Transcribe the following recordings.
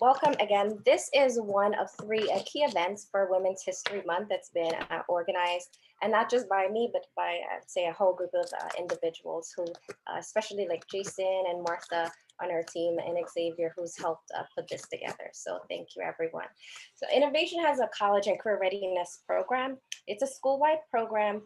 Welcome again. This is one of three key events for Women's History Month that's been organized, and not just by me, but by, I'd say, a whole group of individuals who, especially like Jason and Martha on our team, and Xavier, who's helped put this together. So thank you, everyone. So Innovation has a college and career readiness program. It's a school-wide program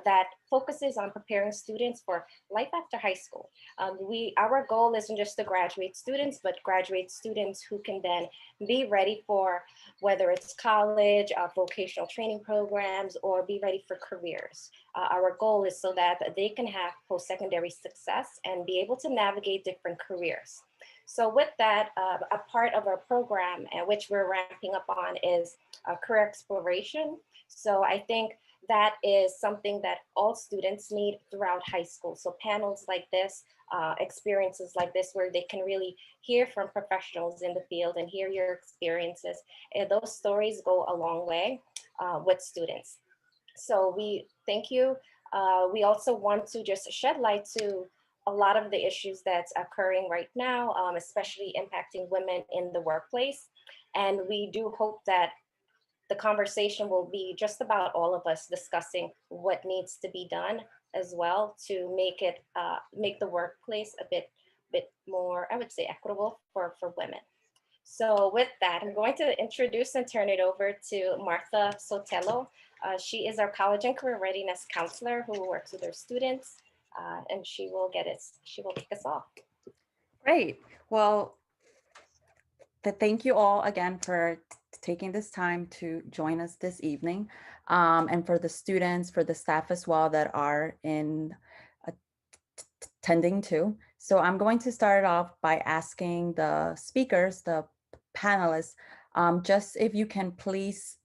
that focuses on preparing students for life after high school. Our goal isn't just to graduate students, but graduate students who can then be ready for whether it's college, vocational training programs, or be ready for careers. Our goal is so that they can have post-secondary success and be able to navigate different careers. So with that, a part of our program, which we're ramping up on, is career exploration. So I think that is something that all students need throughout high school. So panels like this, experiences like this, where they can really hear from professionals in the field and hear your experiences. And those stories go a long way with students. So we thank you. We also want to just shed light to a lot of the issues that's occurring right now, especially impacting women in the workplace. And we do hope that the conversation will be just about all of us discussing what needs to be done as well to make the workplace a bit more, I would say, equitable for women. So with that, I'm going to introduce and turn it over to Martha Sotelo. She is our college and career readiness counselor who works with her students, and she will kick us off. Great. Well, thank you all again for taking this time to join us this evening, and for the students, for the staff as well that are attending too. So I'm going to start off by asking the speakers, the panelists, just if you can please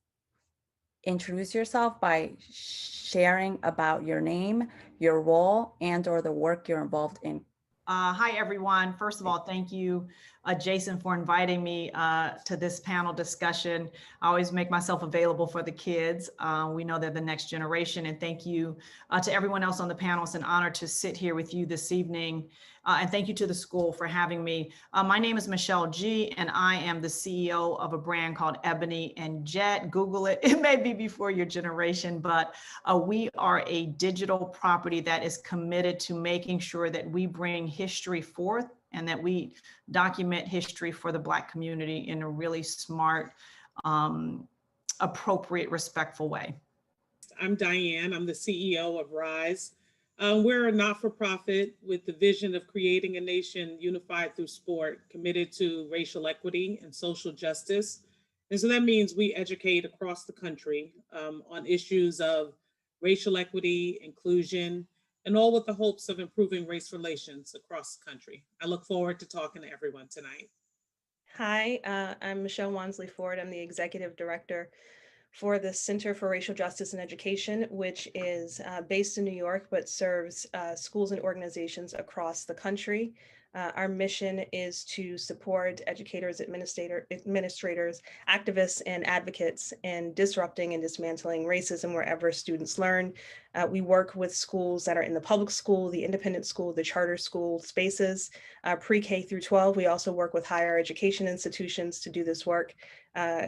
introduce yourself by sharing about your name, your role, and or the work you're involved in. Hi, everyone. First of all, thank you, Jason, for inviting me to this panel discussion. I always make myself available for the kids. We know they're the next generation. And thank you to everyone else on the panel. It's an honor to sit here with you this evening. And thank you to the school for having me. My name is Michelle G, and I am the CEO of a brand called Ebony and Jet. Google it. It may be before your generation, but we are a digital property that is committed to making sure that we bring history forth and that we document history for the Black community in a really smart, appropriate, respectful way. I'm Diane. I'm the CEO of RISE. We're a not-for-profit with the vision of creating a nation unified through sport, committed to racial equity and social justice. And so that means we educate across the country on issues of racial equity, inclusion, and all with the hopes of improving race relations across the country. I look forward to talking to everyone tonight. Hi, I'm Michelle Wansley Ford. I'm the Executive Director for the Center for Racial Justice and Education, which is based in New York, but serves schools and organizations across the country. Our mission is to support educators, administrators, activists, and advocates in disrupting and dismantling racism wherever students learn. We work with schools that are in the public school, the independent school, the charter school spaces, pre-K through 12. We also work with higher education institutions to do this work.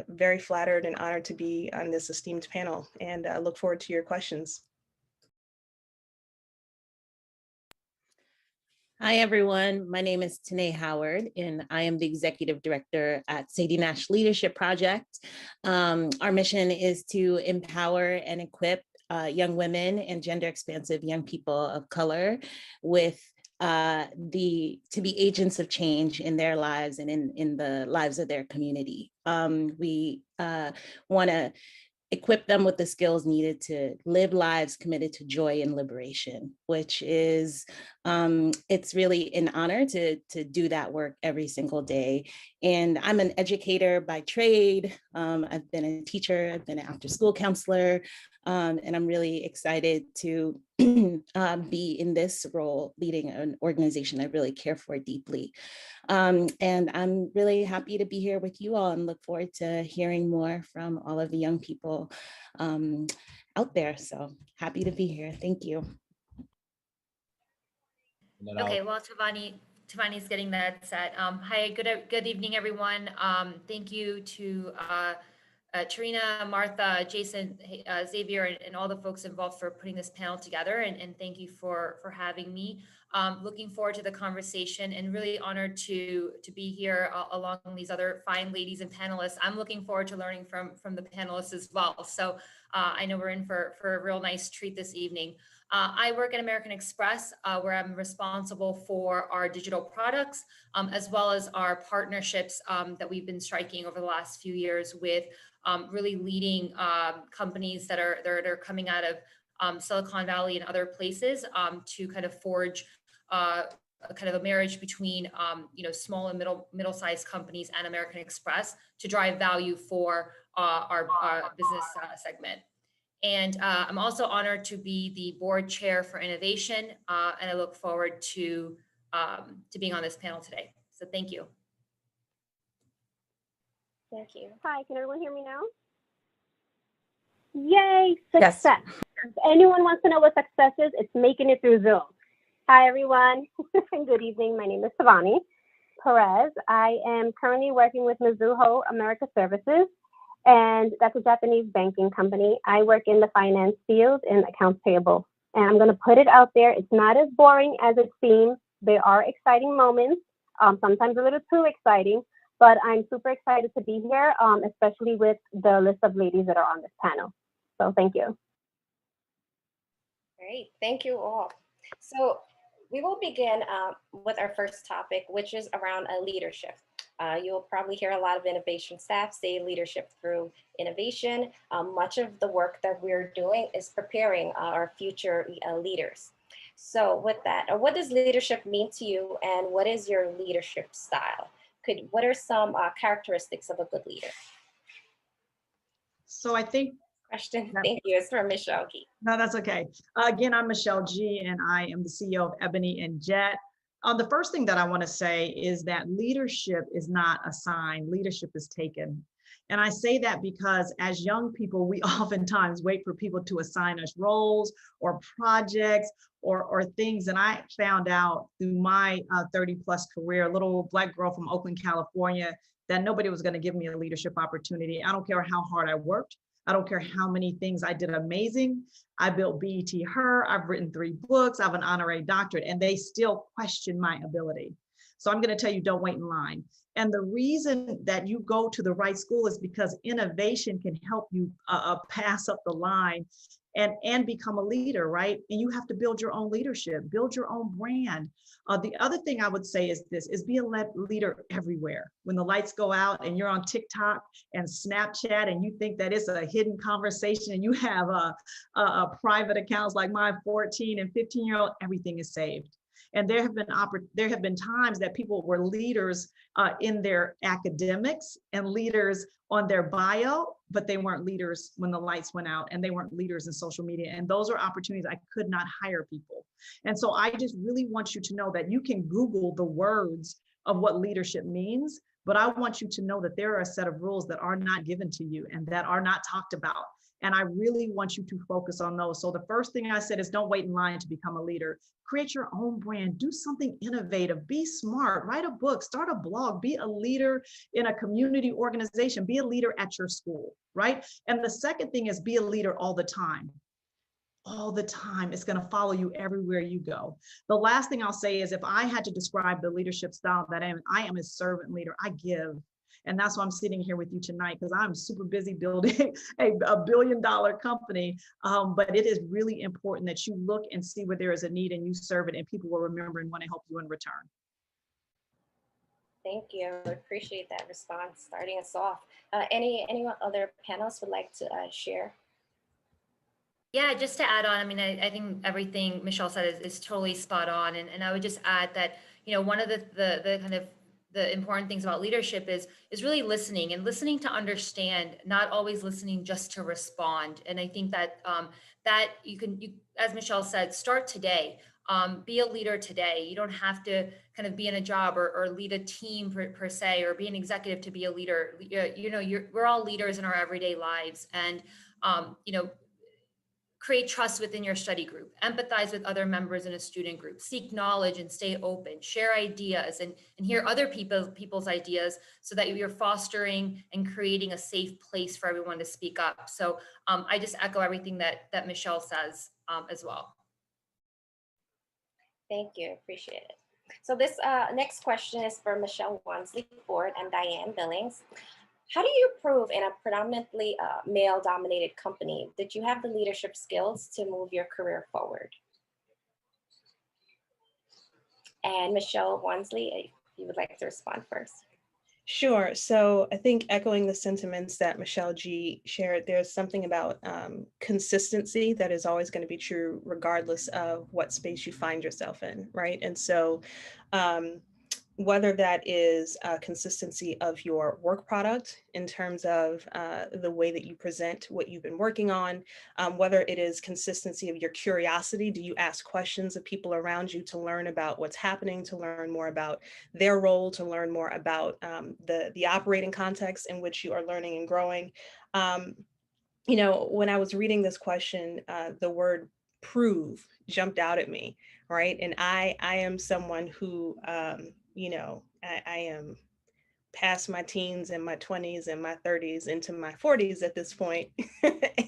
Very flattered and honored to be on this esteemed panel, and look forward to your questions. Hi, everyone. My name is Tanae Howard, and I am the Executive Director at Sadie Nash Leadership Project. Our mission is to empower and equip young women and gender expansive young people of color with to be agents of change in their lives and in the lives of their community. We want to equip them with the skills needed to live lives committed to joy and liberation, which is, it's really an honor to do that work every single day. And I'm an educator by trade. I've been a teacher, I've been an after school counselor, and I'm really excited to be in this role, leading an organization I really care for deeply. And I'm really happy to be here with you all and look forward to hearing more from all of the young people out there. So happy to be here. Thank you. Okay, well, Tavani's getting that set. Hi, good evening, everyone. Thank you to Tarina, Martha, Jason, Xavier, and all the folks involved for putting this panel together. And thank you for having me. Looking forward to the conversation and really honored to be here along these other fine ladies and panelists. I'm looking forward to learning from the panelists as well. So I know we're in for a real nice treat this evening. I work at American Express, where I'm responsible for our digital products, as well as our partnerships that we've been striking over the last few years with really leading companies that are coming out of Silicon Valley and other places to kind of forge a kind of a marriage between small and middle-sized companies and American Express to drive value for our business segment. And I'm also honored to be the board chair for innovation, and I look forward to being on this panel today. So thank you. Thank you. Hi, can everyone hear me now? Yay, success. Yes. If anyone wants to know what success is, it's making it through Zoom. Hi, everyone. Good evening. My name is Tavani Perez. I am currently working with Mizuho America Services, and that's a Japanese banking company. I work in the finance field in accounts payable. And I'm going to put it out there. It's not as boring as it seems. There are exciting moments, sometimes a little too exciting, but I'm super excited to be here, especially with the list of ladies that are on this panel. So thank you. Great, thank you all. So we will begin with our first topic, which is around leadership. You'll probably hear a lot of innovation staff say leadership through innovation. Much of the work that we're doing is preparing our future leaders. So with that, what does leadership mean to you, and what is your leadership style? What are some characteristics of a good leader? So I think question. Thank you. It's from Michelle G. No, that's okay. Again, I'm Michelle G, and I am the CEO of Ebony and Jet. The first thing that I want to say is that leadership is not assigned, leadership is taken. And I say that because as young people, we oftentimes wait for people to assign us roles or projects or things. And I found out through my 30 plus career, a little Black girl from Oakland, California, that nobody was going to give me a leadership opportunity. I don't care how hard I worked. I don't care how many things I did amazing. I built BET Her. I've written 3 books. I have an honorary doctorate, and they still question my ability. So I'm going to tell you, don't wait in line. And the reason that you go to the right school is because innovation can help you pass up the line and become a leader, right? And you have to build your own leadership, build your own brand. The other thing I would say is this, is be a leader everywhere. When the lights go out and you're on TikTok and Snapchat and you think that it's a hidden conversation and you have a private accounts like my 14 and 15-year-old, everything is saved. And there have been times that people were leaders in their academics and leaders on their bio, but they weren't leaders when the lights went out, and they weren't leaders in social media. And those are opportunities I could not hire people. And so I just really want you to know that you can Google the words of what leadership means, but I want you to know that there are a set of rules that are not given to you and that are not talked about. And I really want you to focus on those. So the first thing I said is don't wait in line to become a leader. Create your own brand, do something innovative, be smart, write a book, start a blog, be a leader in a community organization, be a leader at your school, right? And the second thing is be a leader all the time. All the time. It's going to follow you everywhere you go. The last thing I'll say is if I had to describe the leadership style that I am a servant leader. I give. And that's why I'm sitting here with you tonight, because I'm super busy building a billion-dollar company. But it is really important that you look and see where there is a need and you serve it, and people will remember and want to help you in return. Thank you. I appreciate that response, starting us off. Any other panelists would like to share? Yeah, just to add on, I mean, I think everything Michelle said is totally spot on. And I would just add that, you know, one of the kind of the important things about leadership is really listening and listening to understand, not always listening just to respond. And I think that that you as Michelle said, start today. Be a leader today. You don't have to kind of be in a job or lead a team per se, or be an executive to be a leader. You know, we're all leaders in our everyday lives. And, you know, create trust within your study group, empathize with other members in a student group, seek knowledge and stay open, share ideas and hear other people's ideas so that you're fostering and creating a safe place for everyone to speak up. So I just echo everything that Michelle says as well. Thank you, appreciate it. So this next question is for Michelle Wansley Ford and Diane Billings. How do you prove in a predominantly male-dominated company that you have the leadership skills to move your career forward? And Michelle Wansley, if you would like to respond first. Sure. So I think echoing the sentiments that Michelle G shared, there's something about consistency that is always going to be true regardless of what space you find yourself in, right? And so whether that is consistency of your work product in terms of the way that you present what you've been working on, whether it is consistency of your curiosity, do you ask questions of people around you to learn about what's happening, to learn more about their role, to learn more about the operating context in which you are learning and growing. You know, when I was reading this question, the word prove jumped out at me, right? And I am someone who, you know, I am past my teens and my 20s and my 30s into my 40s at this point.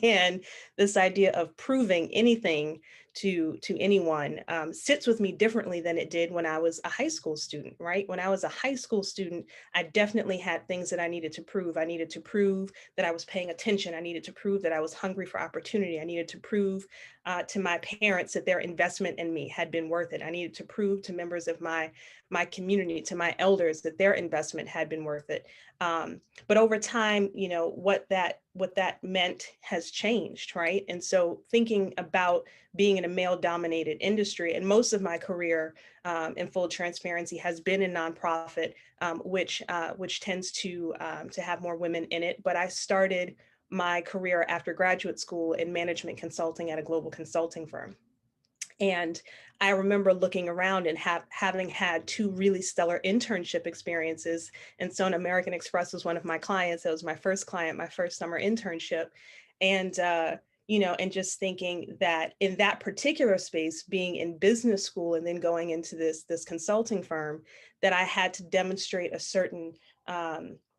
And this idea of proving anything to anyone sits with me differently than it did when I was a high school student, right? When I was a high school student, I definitely had things that I needed to prove. I needed to prove that I was paying attention. I needed to prove that I was hungry for opportunity. I needed to prove to my parents that their investment in me had been worth it. I needed to prove to members of my community, to my elders, that their investment had been worth it. But over time, you know, what that meant has changed, right? And so thinking about being in a male-dominated industry, and most of my career, in full transparency, has been in nonprofit, which tends to have more women in it. But I started my career after graduate school in management consulting at a global consulting firm. And I remember looking around and having had 2 really stellar internship experiences. And so American Express was one of my clients. It was my first client, my first summer internship. And, you know, and just thinking that in that particular space, being in business school and then going into this consulting firm, that I had to demonstrate a certain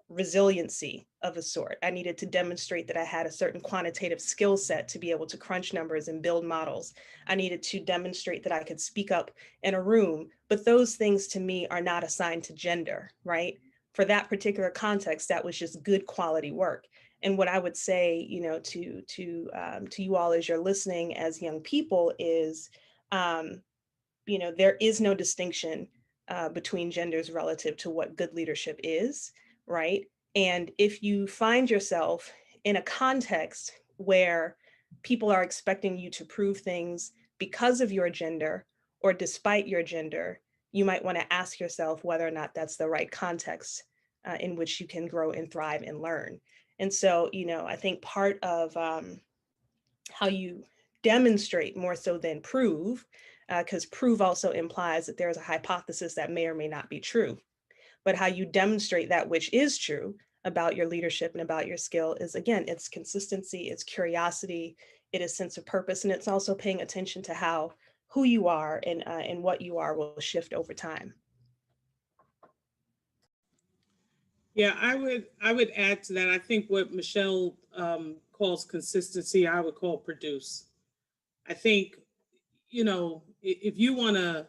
resiliency of a sort. I needed to demonstrate that I had a certain quantitative skill set to be able to crunch numbers and build models. I needed to demonstrate that I could speak up in a room, but those things to me are not assigned to gender, right? For that particular context, that was just good quality work. And what I would say, you know, to you all as you're listening as young people is, you know, there is no distinction between genders relative to what good leadership is, right? And if you find yourself in a context where people are expecting you to prove things because of your gender or despite your gender, you might want to ask yourself whether or not that's the right context in which you can grow and thrive and learn. And so, you know, I think part of how you demonstrate more so than prove, because prove also implies that there's a hypothesis that may or may not be true. But how you demonstrate that which is true about your leadership and about your skill is, again, it's consistency, it's curiosity, it is sense of purpose, and it's also paying attention to how who you are and what you are will shift over time. Yeah, I would add to that. I think what Michelle calls consistency, I would call produce. I think, you know, if you want to,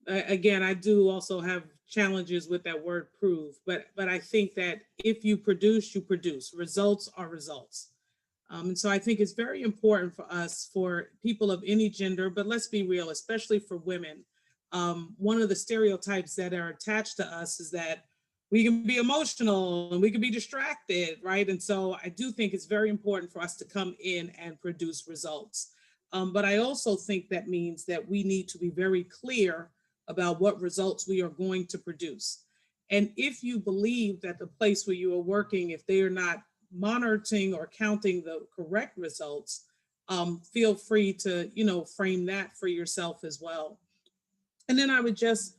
again, I do also have challenges with that word prove, but I think that if you produce, you produce. Results are results. And so I think it's very important for us, for people of any gender, but let's be real, especially for women. One of the stereotypes that are attached to us is that we can be emotional and we can be distracted, right? And so I do think it's very important for us to come in and produce results. But I also think that means that we need to be very clear about what results we are going to produce. And if you believe that the place where you are working, if they are not monitoring or counting the correct results, feel free to, you know, frame that for yourself as well. And then I would just,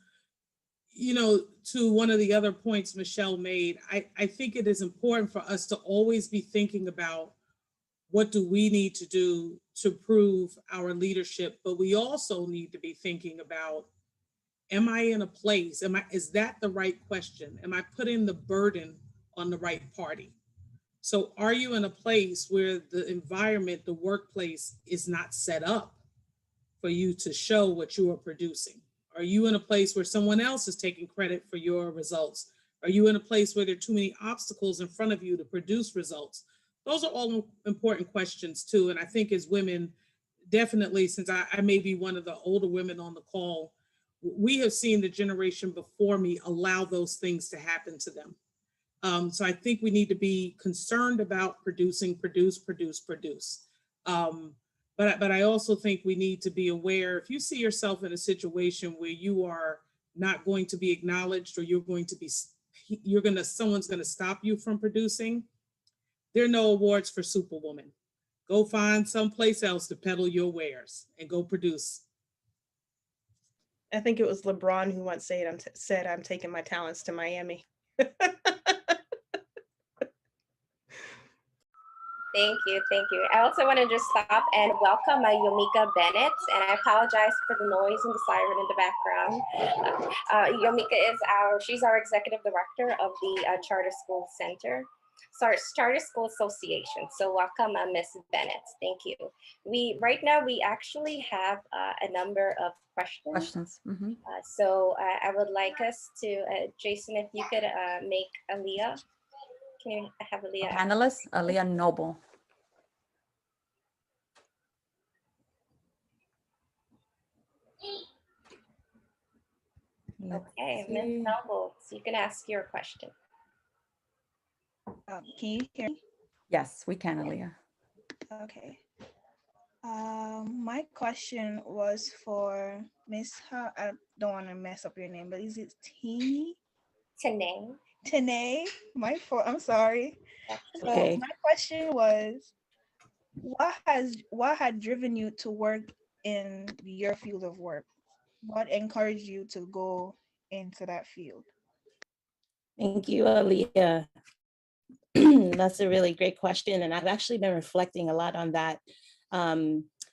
you know, to one of the other points Michelle made, I think it is important for us to always be thinking about what do we need to do to prove our leadership? But we also need to be thinking about, am I in a place, is that the right question? Am I putting the burden on the right party? So are you in a place where the environment, the workplace is not set up for you to show what you are producing? Are you in a place where someone else is taking credit for your results? Are you in a place where there are too many obstacles in front of you to produce results? Those are all important questions too. And I think as women, definitely, since I may be one of the older women on the call, we have seen the generation before me allow those things to happen to them. So I think we need to be concerned about produce. But I also think we need to be aware, if you see yourself in a situation where you are not going to be acknowledged, or someone's gonna stop you from producing, there are no awards for Superwoman. Go find someplace else to peddle your wares and go produce. I think it was LeBron who once said, I'm taking my talents to Miami. Thank you, thank you. I also want to just stop and welcome Yomika Bennett, and I apologize for the noise and the siren in the background. Yomika is she's our executive director of the Charter School Center. Sorry, Charter School Association. So welcome, Ms. Bennett. Thank you. Right now we actually have a number of questions. Mm-hmm. So I would like us to, Jason, if you could make Aaliyah. Can you have Aaliyah? Panelist, Aaliyah Noble. Okay, Ms. Noble, so you can ask your question. Can you hear me? Yes, we can, Aaliyah. Okay. My question was for Miss, I don't want to mess up your name, but is it Tanae. Tanae, my fault, I'm sorry. So Okay. my question was, what had driven you to work in your field of work? What encouraged you to go into that field? Thank you, Aaliyah. That's a really great question. And I've actually been reflecting a lot on that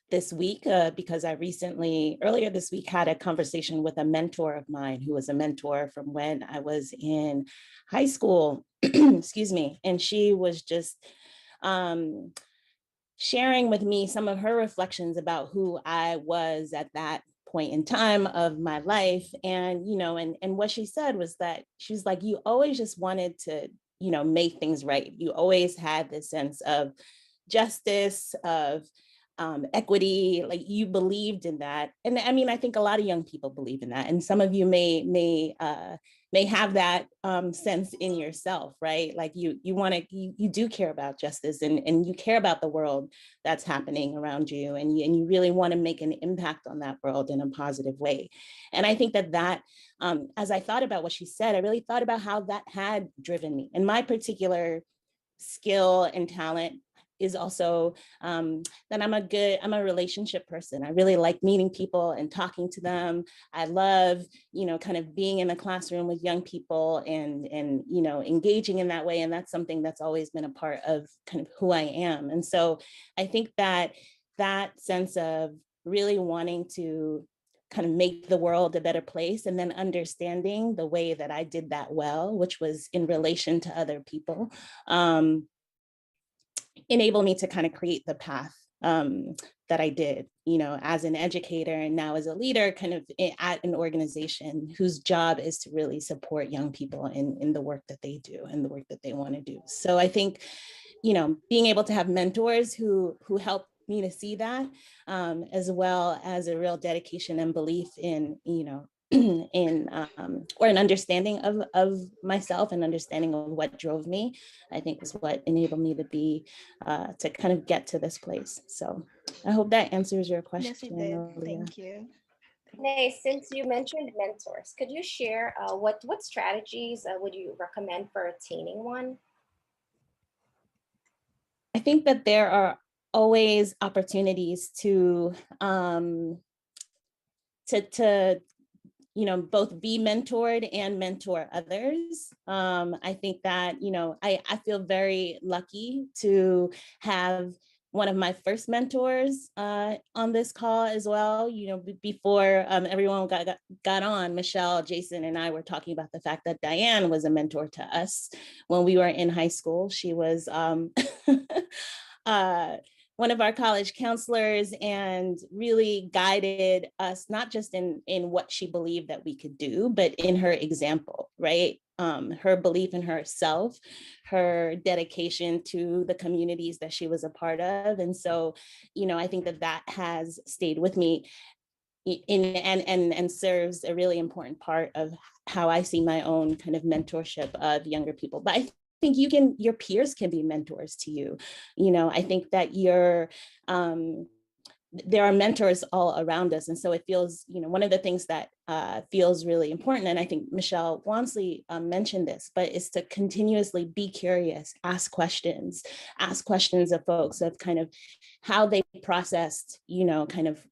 this week because I earlier this week, had a conversation with a mentor of mine who was a mentor from when I was in high school, excuse me. And she was just sharing with me some of her reflections about who I was at that point in time of my life. And, and what she said was that she was like, you always just wanted to, make things right. You always had this sense of justice, of equity, like you believed in that. And I mean, I think a lot of young people believe in that. And some of you may have that sense in yourself, right? Like you do care about justice and you care about the world that's happening around you. And you really want to make an impact on that world in a positive way. And I think that as I thought about what she said, I really thought about how that had driven me. And my particular skill and talent is also that I'm a relationship person. I really like meeting people and talking to them. I love, kind of being in the classroom with young people and engaging in that way. And that's something that's always been a part of kind of who I am. And so I think that sense of really wanting to kind of make the world a better place, and then understanding the way that I did that well, which was in relation to other people, enable me to kind of create the path that I did, as an educator and now as a leader, kind of at an organization whose job is to really support young people in the work that they do and the work that they want to do. So I think, being able to have mentors who help me to see that, as well as a real dedication and belief in, or an understanding of myself and understanding of what drove me, I think was what enabled me to be, to kind of get to this place. So I hope that answers your question. Yes, it did. Thank you. Nay, since you mentioned mentors, could you share what strategies would you recommend for attaining one? I think that there are always opportunities to both be mentored and mentor others. I think that, I feel very lucky to have one of my first mentors on this call as well. You know, before everyone got on, Michelle, Jason, and I were talking about the fact that Diane was a mentor to us when we were in high school. She was one of our college counselors and really guided us, not just in what she believed that we could do, but in her example, right? Her belief in herself, her dedication to the communities that she was a part of. And so, you know, I think that has stayed with me and serves a really important part of how I see my own kind of mentorship of younger people. But I think your peers can be mentors to you. You know, I think that there are mentors all around us. And so it feels, you know, one of the things that feels really important, and I think Michelle Wansley mentioned this, but is to continuously be curious, ask questions of folks of kind of how they processed, you know, kind of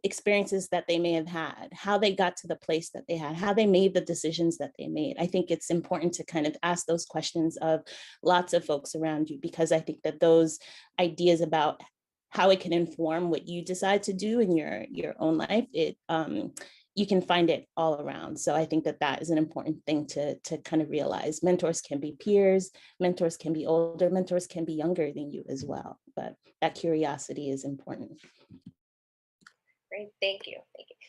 experiences that they may have had, how they got to the place that they had, how they made the decisions that they made. I think it's important to kind of ask those questions of lots of folks around you, because I think that those ideas about how it can inform what you decide to do in your own life, you can find it all around. So I think that is an important thing to kind of realize. Mentors can be peers, mentors can be older, mentors can be younger than you as well. But that curiosity is important. Great, thank you.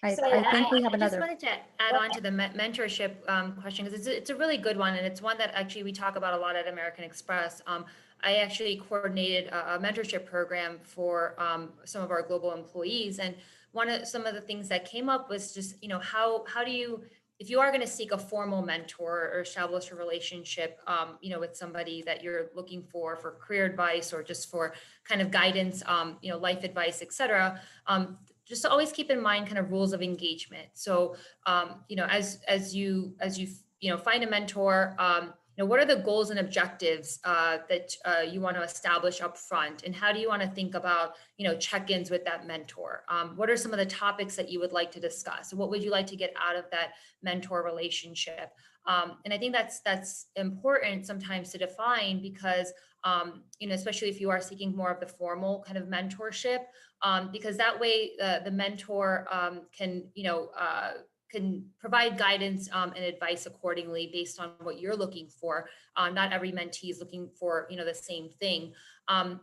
I So think we have I just another. wanted to add on to the mentorship question, because it's a really good one, and it's one that actually we talk about a lot at American Express. I actually coordinated a mentorship program for some of our global employees, and some of the things that came up was just, you know, how do you, if you are going to seek a formal mentor or establish a relationship, you know, with somebody that you're looking for career advice or just for kind of guidance, you know, life advice, et cetera, just to always keep in mind kind of rules of engagement. So, you know, as you find a mentor, you know, what are the goals and objectives that you want to establish up front, and how do you want to think about, you know, check-ins with that mentor? What are some of the topics that you would like to discuss? What would you like to get out of that mentor relationship? And I think that's important sometimes to define, because you know, especially if you are seeking more of the formal kind of mentorship, because that way the mentor can, you know, can provide guidance and advice accordingly based on what you're looking for. Not every mentee is looking for, you know, the same thing. And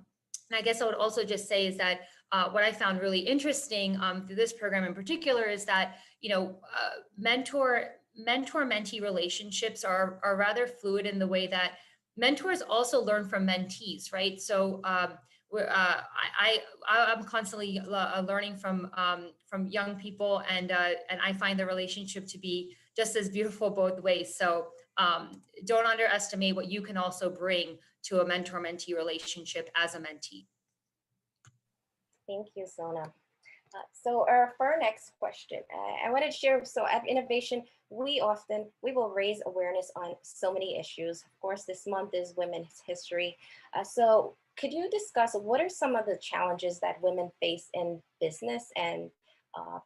I guess I would also just say is that what I found really interesting through this program in particular is that, you know, mentor-mentee relationships are rather fluid in the way that mentors also learn from mentees, right? So I'm constantly learning from young people, and I find the relationship to be just as beautiful both ways. So don't underestimate what you can also bring to a mentor-mentee relationship as a mentee. thank you, Sona. So for our next question, I wanted to share, so at Innovation, we will raise awareness on so many issues. Of course, this month is Women's History. So could you discuss what are some of the challenges that women face in business and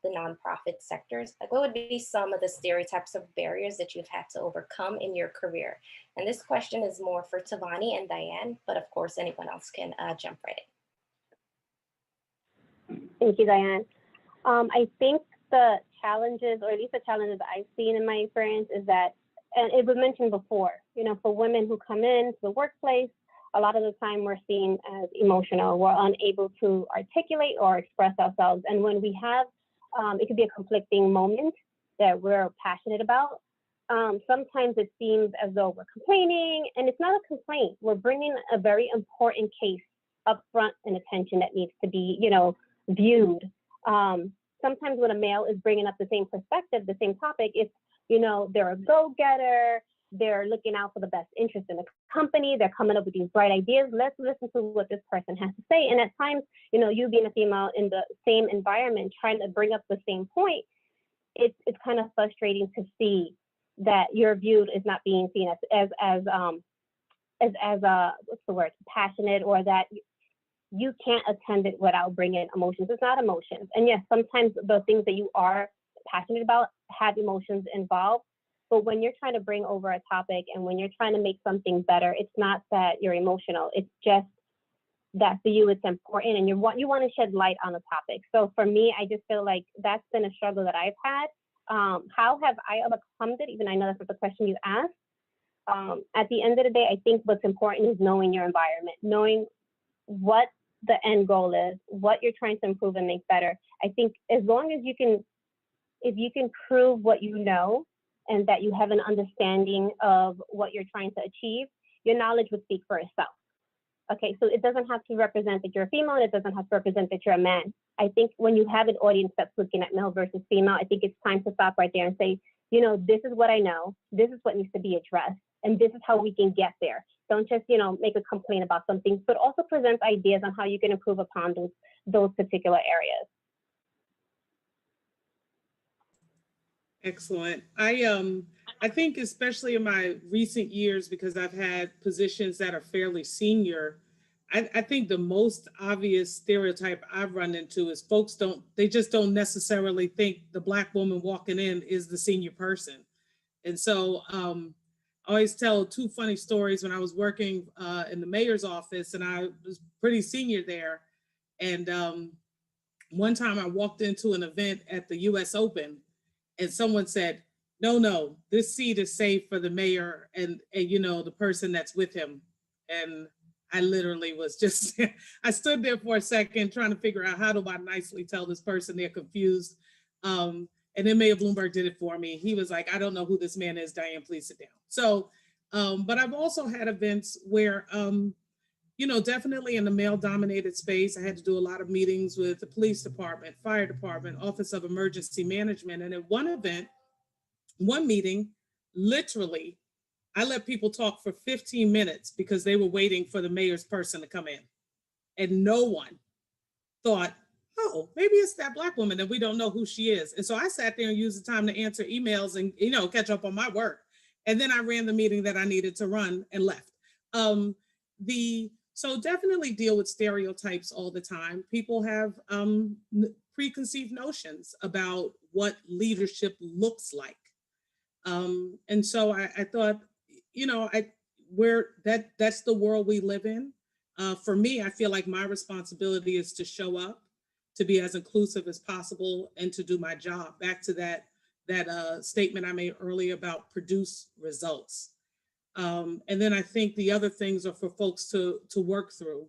the nonprofit sectors? Like, what would be some of the stereotypes of barriers that you've had to overcome in your career? And this question is more for Tavani and Diane, but of course, anyone else can jump right in. Thank you, Diane. I think the challenges, or at least the challenges that I've seen in my experience, is that, and it was mentioned before, you know, for women who come into the workplace, a lot of the time we're seen as emotional. We're unable to articulate or express ourselves. And when we have, it could be a conflicting moment that we're passionate about. Sometimes it seems as though we're complaining, and it's not a complaint. We're bringing a very important case up front and attention that needs to be, you know, viewed. Sometimes when a male is bringing up the same perspective, the same topic, it's, you know, they're a go-getter, they're looking out for the best interest in the company, they're coming up with these bright ideas. Let's listen to what this person has to say. And at times, you know, you being a female in the same environment, trying to bring up the same point, it's kind of frustrating to see that your view is not being seen as what's the word, passionate, or that you can't attend it without bringing emotions. It's not emotions. And yes, sometimes the things that you are passionate about have emotions involved. But when you're trying to bring over a topic and when you're trying to make something better, it's not that you're emotional. It's just that for you it's important and you want to shed light on the topic. So for me, I just feel like that's been a struggle that I've had. How have I overcome it? Even I know that's not the question you asked. At the end of the day, I think what's important is knowing your environment, knowing what the end goal is, what you're trying to improve and make better. I think as long as you can, if you can prove what you know and that you have an understanding of what you're trying to achieve, your knowledge would speak for itself. Okay, so it doesn't have to represent that you're a female, and it doesn't have to represent that you're a man. I think when you have an audience that's looking at male versus female, I think it's time to stop right there and say, you know, this is what I know, this is what needs to be addressed, and this is how we can get there. Don't just, you know, make a complaint about something, but also present ideas on how you can improve upon those particular areas. Excellent. I think especially in my recent years, because I've had positions that are fairly senior, I think the most obvious stereotype I've run into is folks they just don't necessarily think the Black woman walking in is the senior person. And so I always tell two funny stories. When I was working in the mayor's office, and I was pretty senior there, and one time I walked into an event at the US Open, and someone said, no, this seat is safe for the mayor and you know, the person that's with him. And I literally was just, I stood there for a second trying to figure out, how do I nicely tell this person they're confused? And then Mayor Bloomberg did it for me. He was like, I don't know who this man is, Diane, please sit down. So, but I've also had events where, you know, definitely in the male dominated space, I had to do a lot of meetings with the police department, fire department, Office of Emergency Management. And at one event, one meeting, literally, I let people talk for 15 minutes because they were waiting for the mayor's person to come in. And no one thought, oh, maybe it's that Black woman that we don't know who she is. And so I sat there and used the time to answer emails and, you know, catch up on my work. And then I ran the meeting that I needed to run and left. So definitely deal with stereotypes all the time. People have preconceived notions about what leadership looks like. And so I thought, you know, that's the world we live in. For me, I feel like my responsibility is to show up, to be as inclusive as possible, and to do my job. Back to that statement I made earlier about produce results. And then I think the other things are for folks to work through.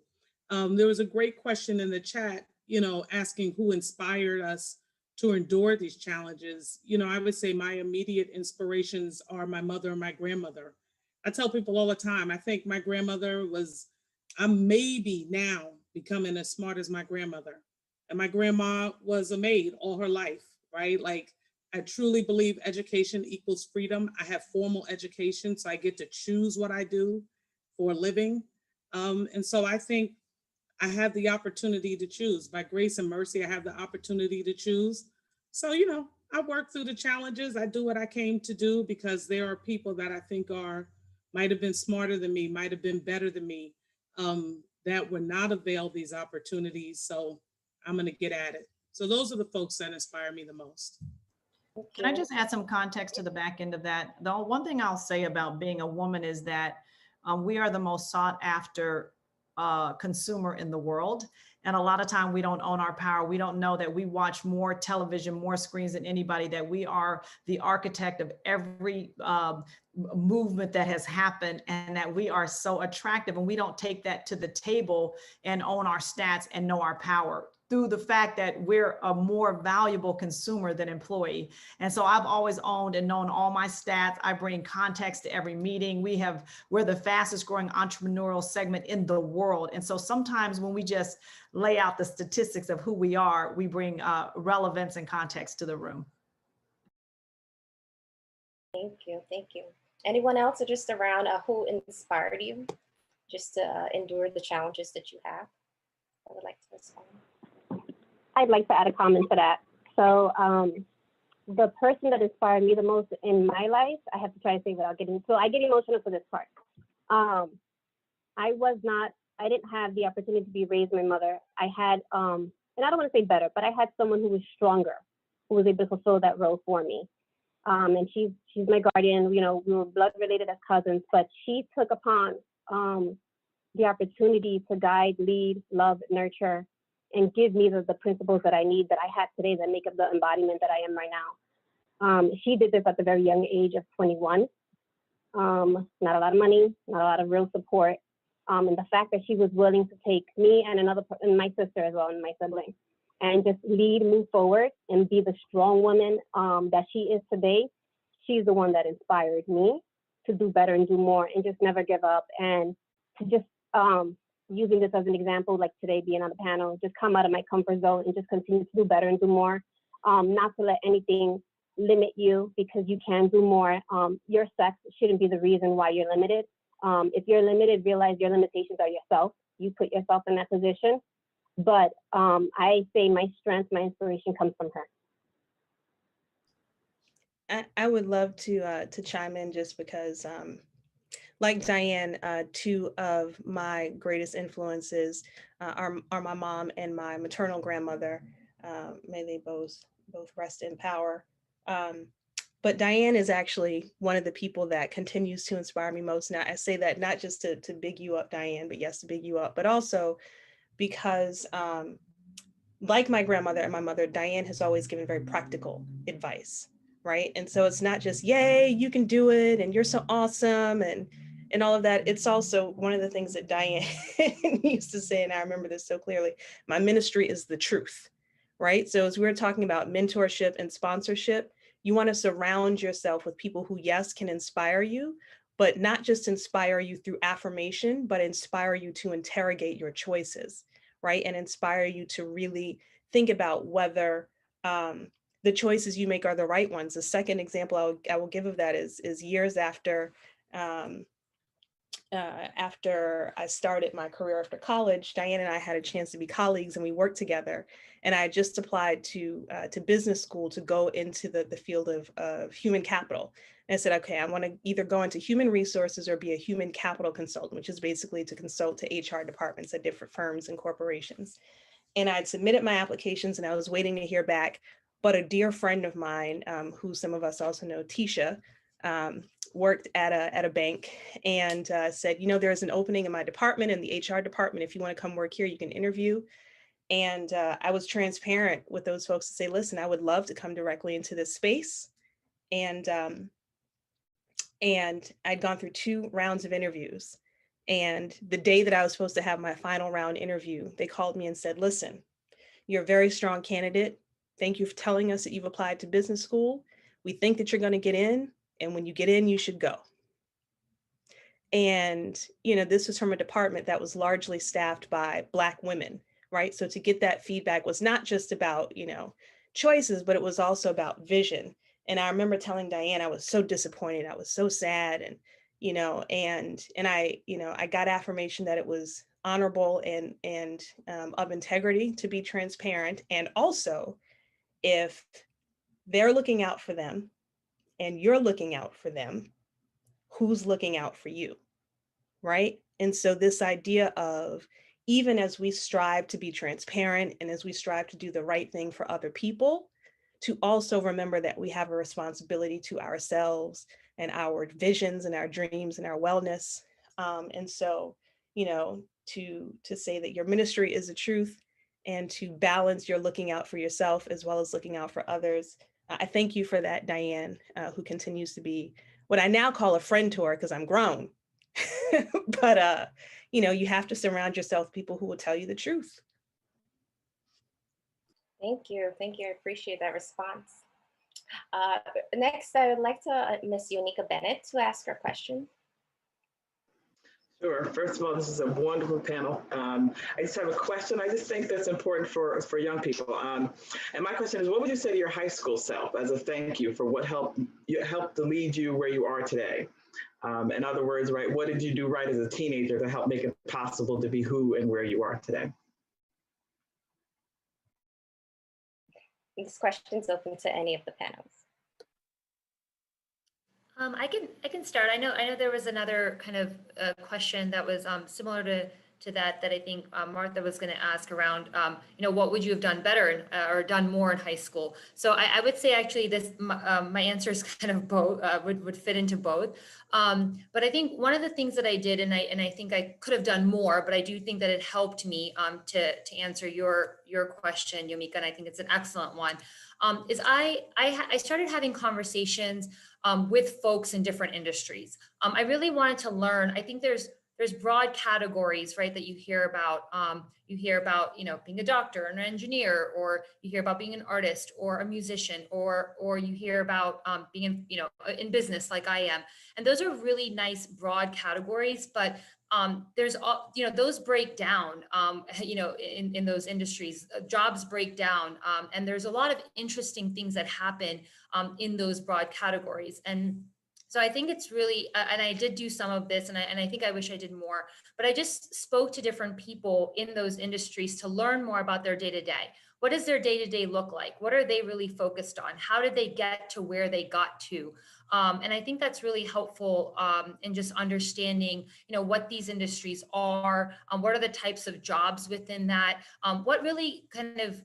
There was a great question in the chat, you know, asking who inspired us to endure these challenges. You know, I would say my immediate inspirations are my mother and my grandmother. I tell people all the time, I think my grandmother I'm maybe now becoming as smart as my grandmother. And my grandma was a maid all her life, right? Like, I truly believe education equals freedom. I have formal education, so I get to choose what I do for a living. And so I think I have the opportunity to choose. By grace and mercy, I have the opportunity to choose. So, you know, I work through the challenges. I do what I came to do because there are people that I think might have been smarter than me, might have been better than me, that were not availed these opportunities. So I'm going to get at it. So those are the folks that inspire me the most. Can I just add some context to the back end of that? The one thing I'll say about being a woman is that we are the most sought after consumer in the world. And a lot of time we don't own our power. We don't know that we watch more television, more screens than anybody, that we are the architect of every movement that has happened, and that we are so attractive, and we don't take that to the table and own our stats and know our power through the fact that we're a more valuable consumer than employee. And so I've always owned and known all my stats. I bring context to every meeting. We're the fastest growing entrepreneurial segment in the world. And so sometimes when we just lay out the statistics of who we are, we bring relevance and context to the room. Thank you. Anyone else, or just around who inspired you just to endure the challenges that you have? I would like to respond. I'd like to add a comment to that. So the person that inspired me the most in my life, I have to try to say without getting, so I get emotional for this part. I didn't have the opportunity to be raised by my mother. I had, and I don't want to say better, but I had someone who was stronger, who was able to fulfill that role for me. And she's my guardian. You know, we were blood related as cousins, but she took upon the opportunity to guide, lead, love, nurture, and give me the principles that I need, that I have today, that make up the embodiment that I am right now. She did this at the very young age of 21. Not a lot of money, not a lot of real support. And the fact that she was willing to take me and and my sister as well, and my sibling, and just lead, move forward, and be the strong woman that she is today. She's the one that inspired me to do better and do more, and just never give up, and to just using this as an example, like today being on the panel, just come out of my comfort zone and just continue to do better and do more. Not to let anything limit you, because you can do more. Your sex shouldn't be the reason why you're limited. If you're limited, realize your limitations are yourself. You put yourself in that position. But I say my strength, my inspiration comes from her. I would love to chime in, just because, like Diane, two of my greatest influences are my mom and my maternal grandmother. May they both rest in power. But Diane is actually one of the people that continues to inspire me most. Now, I say that not just to big you up, Diane, but yes, to big you up, but also because like my grandmother and my mother, Diane has always given very practical advice, right? And so it's not just, yay, you can do it, and you're so awesome, and all of that. It's also one of the things that Diane used to say, and I remember this so clearly: my ministry is the truth, right? So as we were talking about mentorship and sponsorship, you want to surround yourself with people who, yes, can inspire you, but not just inspire you through affirmation, but inspire you to interrogate your choices, right? And inspire you to really think about whether the choices you make are the right ones. The second example I will give of that is years after I started my career after college, Diane and I had a chance to be colleagues, and we worked together. And I had just applied to business school to go into the field of human capital. And I said, okay, I want to either go into human resources or be a human capital consultant, which is basically to consult to HR departments at different firms and corporations. And I'd submitted my applications and I was waiting to hear back. But a dear friend of mine, who some of us also know, Tisha, worked at a bank, and said, there's an opening in my department, in the HR department. If you want to come work here, you can interview. And I was transparent with those folks to say, listen, I would love to come directly into this space. And I'd gone through 2 rounds of interviews. And the day that I was supposed to have my final round interview, they called me and said, listen, you're a very strong candidate. Thank you for telling us that you've applied to business school. We think that you're going to get in. And when you get in, you should go. And, this was from a department that was largely staffed by Black women, right? So to get that feedback was not just about, choices, but it was also about vision. And I remember telling Diane, I was so disappointed. I was so sad. And, I got affirmation that it was honorable and of integrity, to be transparent. And also, if they're looking out for them and you're looking out for them, who's looking out for you, right? And so this idea of, even as we strive to be transparent and as we strive to do the right thing for other people, to also remember that we have a responsibility to ourselves and our visions and our dreams and our wellness. And so, to say that your ministry is the truth, and to balance your looking out for yourself as well as looking out for others. I thank you for that, Diane, who continues to be what I now call a friend to her, because I'm grown. But, you have to surround yourself with people who will tell you the truth. Thank you. Thank you. I appreciate that response. Next, I would like to Miss Yonika Bennett to ask her question. Sure. First of all, this is a wonderful panel. I just have a question. I just think that's important for young people. And my question is, what would you say to your high school self as a thank you for what helped to lead you where you are today? In other words, right, what did you do right as a teenager to help make it possible to be who and where you are today? This question is open to any of the panels. I can start. I know there was another kind of question that was similar to that I think Martha was going to ask around, what would you have done better or done more in high school? So I would say actually my answer is kind of both, would fit into both. But I think one of the things that I did, and I think I could have done more, but I do think that it helped me to answer your question, Yomika, and I think it's an excellent one, is I started having conversations with folks in different industries. I really wanted to learn. I think there's broad categories, right, that you hear about. You hear about, being a doctor, an engineer, or you hear about being an artist or a musician, or you hear about being in business like I am. And those are really nice broad categories, but there's all, those break down, in those industries, jobs break down, and there's a lot of interesting things that happen in those broad categories. And so I think it's really, and I did do some of this, and I think I wish I did more, but I just spoke to different people in those industries to learn more about their day-to-day. What does their day-to-day look like? What are they really focused on? How did they get to where they got to? And I think that's really helpful in just understanding, what these industries are, what are the types of jobs within that, what really kind of,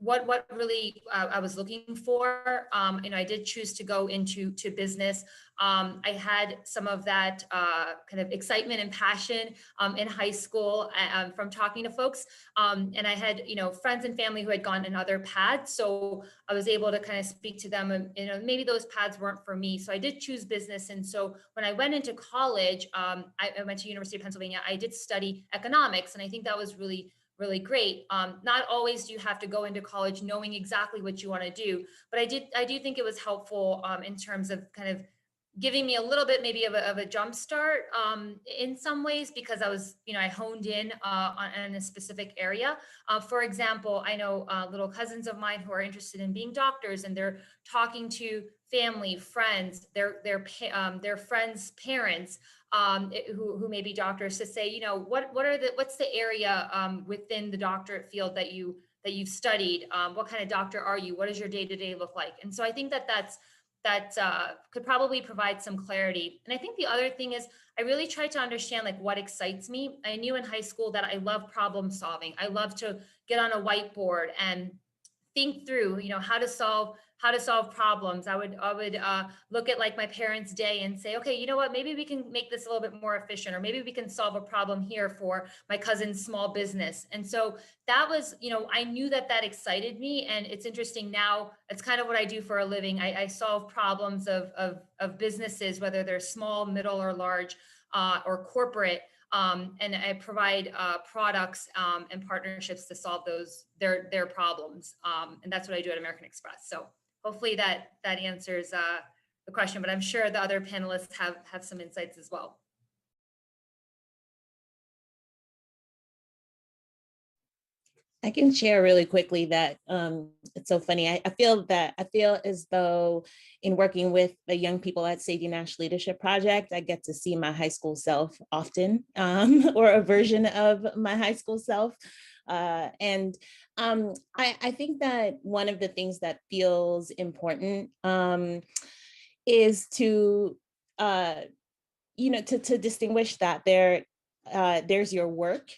what really I was looking for. I did choose to go into business. I had some of that kind of excitement and passion in high school from talking to folks. And I had, friends and family who had gone in other paths. So I was able to kind of speak to them, and, maybe those paths weren't for me. So I did choose business. And so when I went into college, I went to University of Pennsylvania. I did study economics. And I think that was really great. Not always do you have to go into college knowing exactly what you want to do, but I do think it was helpful in terms of kind of giving me a little bit maybe of a jump start in some ways, because I was, I honed in on a specific area. For example, I know little cousins of mine who are interested in being doctors, and they're talking to family, friends, their friends' parents, who may be doctors, to say, what's the area within the doctorate field that you've studied? What kind of doctor are you? What does your day-to-day look like? And so I think that could probably provide some clarity. And I think the other thing is I really tried to understand like what excites me. I knew in high school that I love problem solving. I love to get on a whiteboard and think through, how to solve problems. I would look at like my parents' day and say, okay, you know what, maybe we can make this a little bit more efficient, or maybe we can solve a problem here for my cousin's small business. And so that was, I knew that excited me. And it's interesting now, it's kind of what I do for a living. I solve problems of businesses, whether they're small, middle, or large, or corporate. And I provide products and partnerships to solve their problems. And that's what I do at American Express. So hopefully that answers the question, but I'm sure the other panelists have some insights as well. I can share really quickly that it's so funny. I feel as though in working with the young people at Sadie Nash Leadership Project, I get to see my high school self often, or a version of my high school self. And I think that one of the things that feels important is to to distinguish that there's your work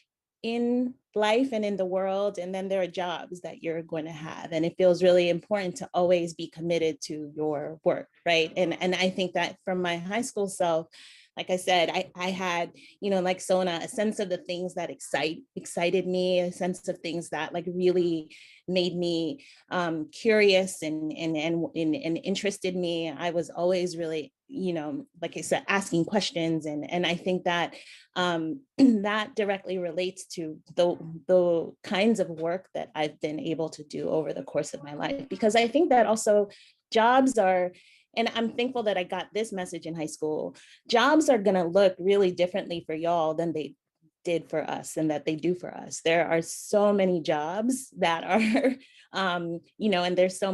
in life and in the world, and then there are jobs that you're going to have. And it feels really important to always be committed to your work, right? And I think that from my high school self, like I said, I had, like Sona, a sense of the things that excited me, a sense of things that like really made me curious and interested me. I was always really, like I said, asking questions. And I think that that directly relates to the kinds of work that I've been able to do over the course of my life. Because I think that also jobs are, and I'm thankful that I got this message in high school, jobs are going to look really differently for y'all than they did for us and that they do for us. There are so many jobs that are, and there's so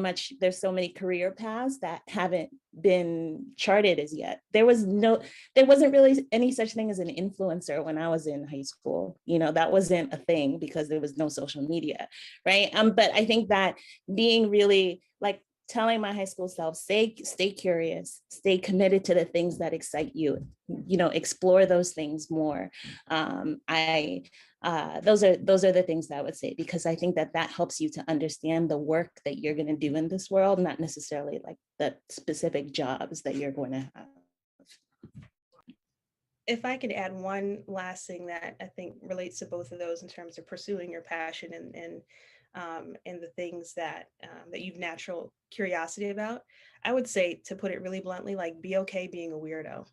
many career paths that haven't been charted as yet. There wasn't really any such thing as an influencer when I was in high school. That wasn't a thing because there was no social media, right? But I think that being really like telling my high school self, stay curious, stay committed to the things that excite you, explore those things more. Those are the things that I would say, because I think that helps you to understand the work that you're going to do in this world, not necessarily like the specific jobs that you're going to have. If I could add one last thing that I think relates to both of those in terms of pursuing your passion and the things that you've natural curiosity about, I would say, to put it really bluntly, like, be okay being a weirdo.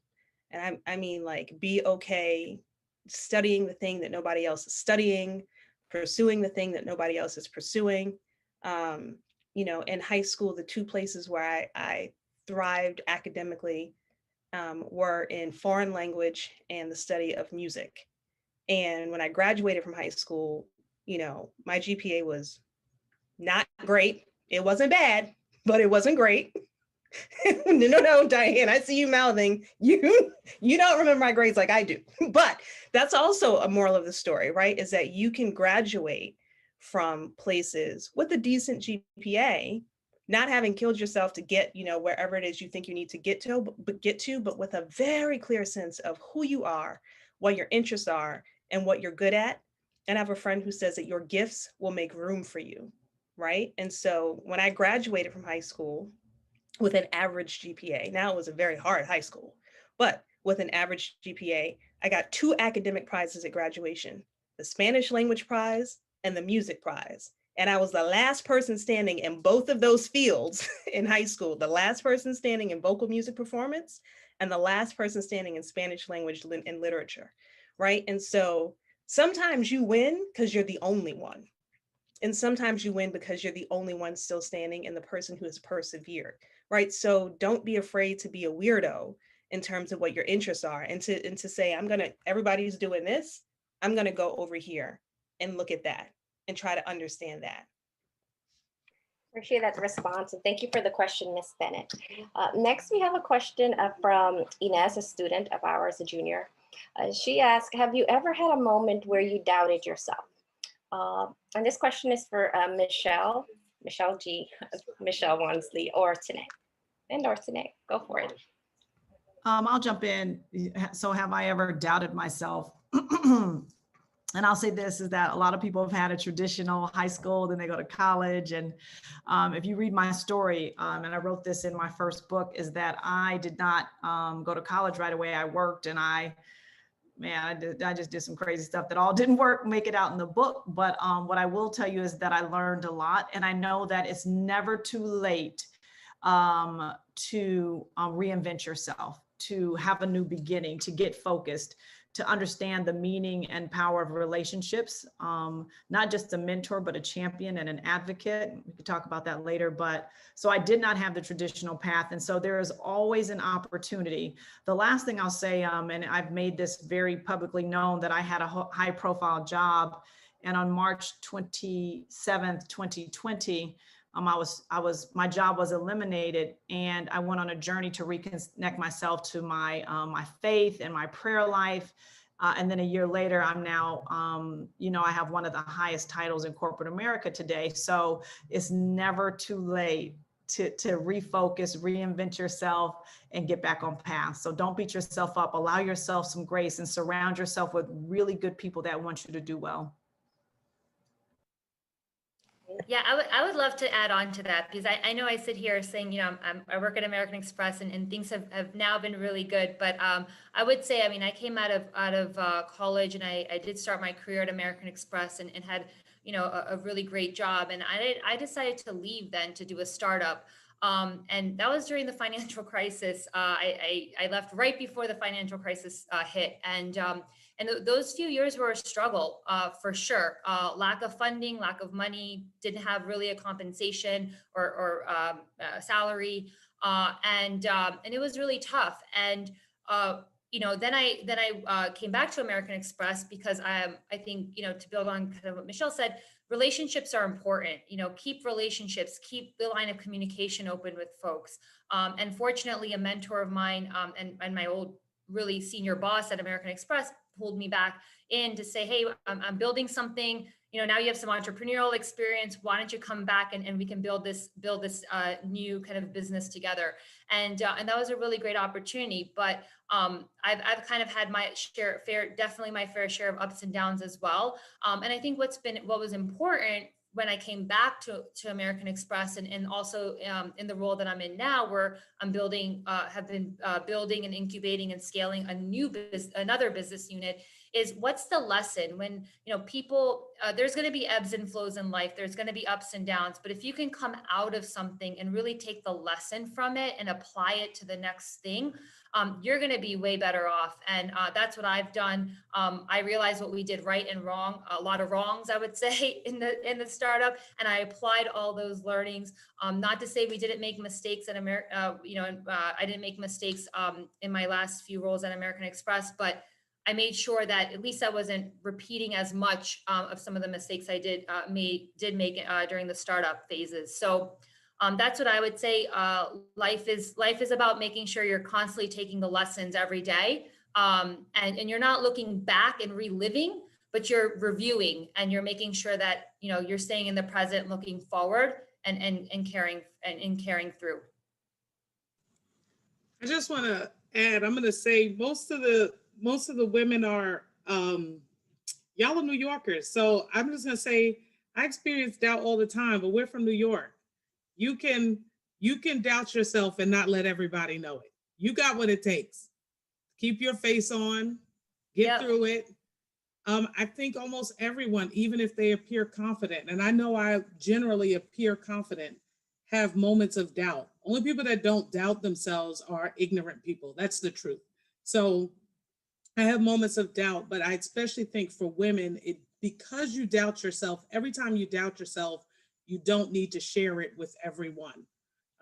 And I mean, like, be okay studying the thing that nobody else is studying, pursuing the thing that nobody else is pursuing. In high school, the two places where I thrived academically were in foreign language and the study of music. And when I graduated from high school, my GPA was not great. It wasn't bad, but it wasn't great. No, Diane, I see you mouthing. You don't remember my grades like I do. But that's also a moral of the story, right? Is that you can graduate from places with a decent GPA, not having killed yourself to get, wherever it is you think you need to get to, but with a very clear sense of who you are, what your interests are, and what you're good at. And I have a friend who says that your gifts will make room for you, right? And so when I graduated from high school with an average GPA, now it was a very hard high school, but with an average GPA, I got 2 academic prizes at graduation, the Spanish language prize and the music prize. And I was the last person standing in both of those fields in high school, the last person standing in vocal music performance and the last person standing in Spanish language and literature, right? And so sometimes you win because you're the only one. And sometimes you win because you're the only one still standing and the person who has persevered, right? So don't be afraid to be a weirdo in terms of what your interests are, and to say, everybody's doing this, I'm gonna go over here and look at that and try to understand that. Appreciate that response, and thank you for the question, Ms. Bennett. Next, we have a question from Inez, a student of ours, a junior. She asked, have you ever had a moment where you doubted yourself? And this question is for Michelle G, Michelle Wansley, or Tanae. Go for it. I'll jump in. So have I ever doubted myself? And I'll say this, is that a lot of people have had a traditional high school, then they go to college. And if you read my story, and I wrote this in my first book, is that I did not go to college right away. I worked, and I just did some crazy stuff that all didn't make it out in the book. But what I will tell you is that I learned a lot. And I know that it's never too late to reinvent yourself, to have a new beginning, to get focused, to understand the meaning and power of relationships, not just a mentor, but a champion and an advocate. We could talk about that later. But so I did not have the traditional path. And so there is always an opportunity. The last thing I'll say, and I've made this very publicly known, that I had a high profile job. And on March 27th, 2020, my job was eliminated, and I went on a journey to reconnect myself to my faith and my prayer life. And then a year later, I'm now, I have one of the highest titles in corporate America today. So it's never too late to refocus, reinvent yourself, and get back on path. So don't beat yourself up, allow yourself some grace, and surround yourself with really good people that want you to do well. Yeah, I would love to add on to that, because I know I sit here saying, I work at American Express, and things have now been really good. But I would say, I came out of college, and I did start my career at American Express, and had, a really great job. And I decided to leave then to do a startup. And that was during the financial crisis. I left right before the financial crisis hit. And those few years were a struggle, for sure. Lack of funding, lack of money, didn't have really a compensation or salary, and it was really tough. And then I came back to American Express because I think, to build on kind of what Michelle said, relationships are important. Keep relationships, keep the line of communication open with folks. And fortunately, a mentor of mine and my old really senior boss at American Express pulled me back in to say, hey, I'm building something. now you have some entrepreneurial experience. Why don't you come back and we can build this new kind of business together? And that was a really great opportunity. But I've kind of had my definitely my fair share of ups and downs as well. And I think what was important when I came back to American Express and also in the role that I'm in now, where I'm have been building and incubating and scaling another business unit, is what's the lesson when, people, there's going to be ebbs and flows in life. There's going to be ups and downs, but if you can come out of something and really take the lesson from it and apply it to the next thing, you're going to be way better off. And that's what I've done. I realized what we did right and wrong, a lot of wrongs, I would say, in the startup, and I applied all those learnings. Not to say we didn't make mistakes at America, I didn't make mistakes in my last few roles at American Express, but I made sure that at least I wasn't repeating as much of some of the mistakes I did make during the startup phases. So that's what I would say. Life is about making sure you're constantly taking the lessons every day, and you're not looking back and reliving, but you're reviewing and you're making sure that you're staying in the present, looking forward, and carrying through. I just want to add, I'm going to say most of the women are, y'all are New Yorkers. So I'm just going to say, I experience doubt all the time, but we're from New York. You can doubt yourself and not let everybody know it. You got what it takes. Keep your face on, get through it. I think almost everyone, even if they appear confident, and I know I generally appear confident, have moments of doubt. Only people that don't doubt themselves are ignorant people. That's the truth. So I have moments of doubt, but I especially think for women, because you doubt yourself, every time you doubt yourself, you don't need to share it with everyone.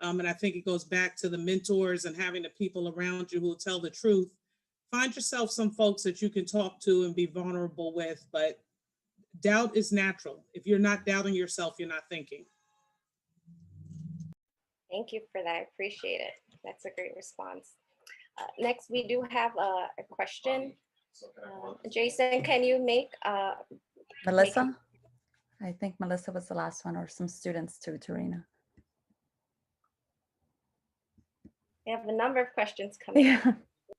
And I think it goes back to the mentors and having the people around you who will tell the truth. Find yourself some folks that you can talk to and be vulnerable with, but doubt is natural. If you're not doubting yourself, you're not thinking. Thank you for that. I appreciate it. That's a great response. Next, we do have a question. Jason, can you make Melissa? I think Melissa was the last one, or some students too, Tarina. We have a number of questions coming. Yeah.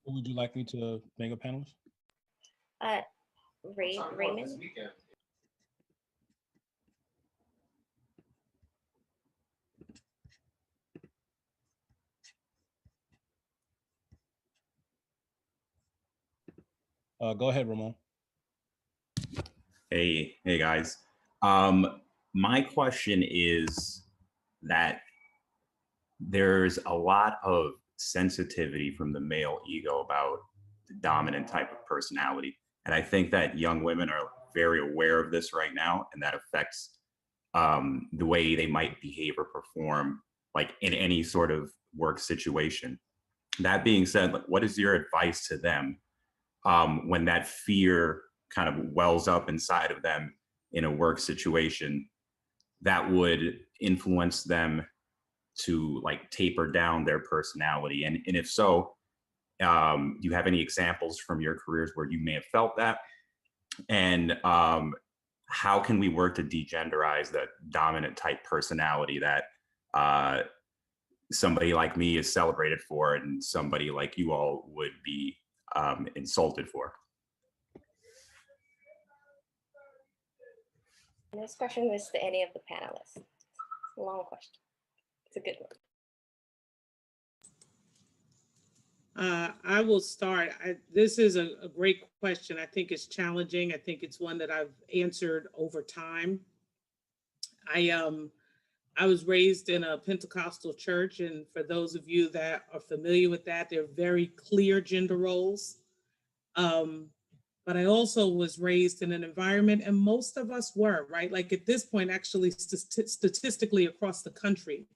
Would you like me to make a panelist? Raymond? Go ahead, Ramon. Hey guys. My question is that there's a lot of sensitivity from the male ego about the dominant type of personality. And I think that young women are very aware of this right now, and that affects the way they might behave or perform, like in any sort of work situation. That being said, what is your advice to them when that fear kind of wells up inside of them in a work situation that would influence them to like taper down their personality? And if so, do you have any examples from your careers where you may have felt that? And how can we work to degenderize that dominant type personality that somebody like me is celebrated for and somebody like you all would be insulted for? And this question is to any of the panelists. It's a long question. It's a good one. I will start. This is a great question. I think it's challenging. I think it's one that I've answered over time. I was raised in a Pentecostal church, and for those of you that are familiar with that, there are very clear gender roles. But I also was raised in an environment, and most of us were, right? Like at this point, actually statistically across the country,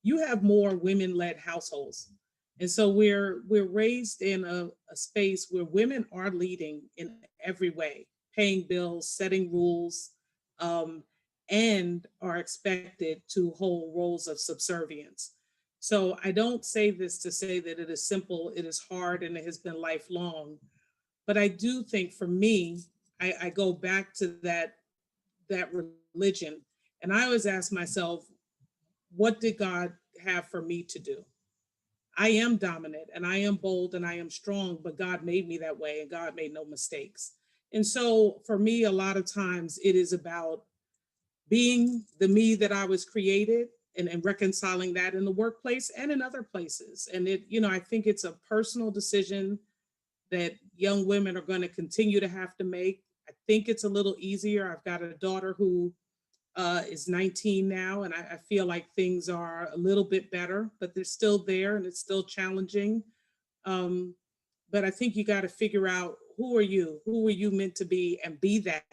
you have more women-led households. And so we're raised in a space where women are leading in every way, paying bills, setting rules, and are expected to hold roles of subservience. So I don't say this to say that it is simple, it is hard, and it has been lifelong. But I do think for me, I go back to that religion. And I always ask myself, what did God have for me to do? I am dominant and I am bold and I am strong, but God made me that way and God made no mistakes. And so for me, a lot of times it is about being the me that I was created and reconciling that in the workplace and in other places. And it, you know, I think it's a personal decision that young women are going to continue to have to make. I think it's a little easier. I've got a daughter who is 19 now, and I feel like things are a little bit better, but they're still there and it's still challenging. But I think you got to figure out, who are you? Who are you meant to be? And be that,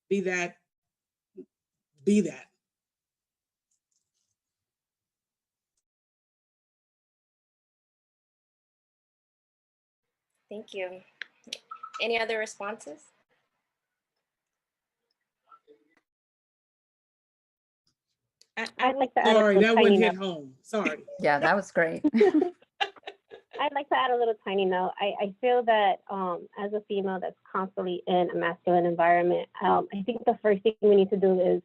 be that, be that. Thank you. Any other responses? I'd like to add Sorry, a that one tiny hit note. home. Sorry. Yeah, that was great. I'd like to add a little tiny note. I feel that as a female that's constantly in a masculine environment, I think the first thing we need to do is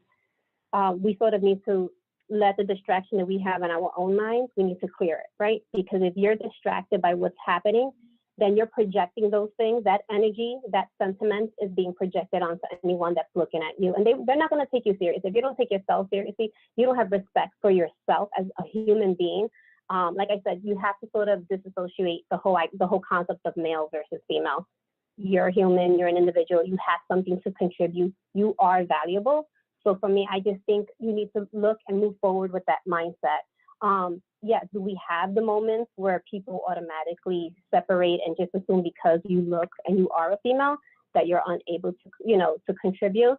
we sort of need to let the distraction that we have in our own minds, we need to clear it, right? Because if you're distracted by what's happening, then you're projecting those things. That energy, that sentiment is being projected onto anyone that's looking at you. And they're not going to take you serious. If you don't take yourself seriously, you don't have respect for yourself as a human being. Like I said, you have to sort of disassociate the whole concept of male versus female. You're human, you're an individual, you have something to contribute, you are valuable. So for me, I just think you need to look and move forward with that mindset. Yeah, do we have the moments where people automatically separate and just assume because you look and you are a female that you're unable to, to contribute?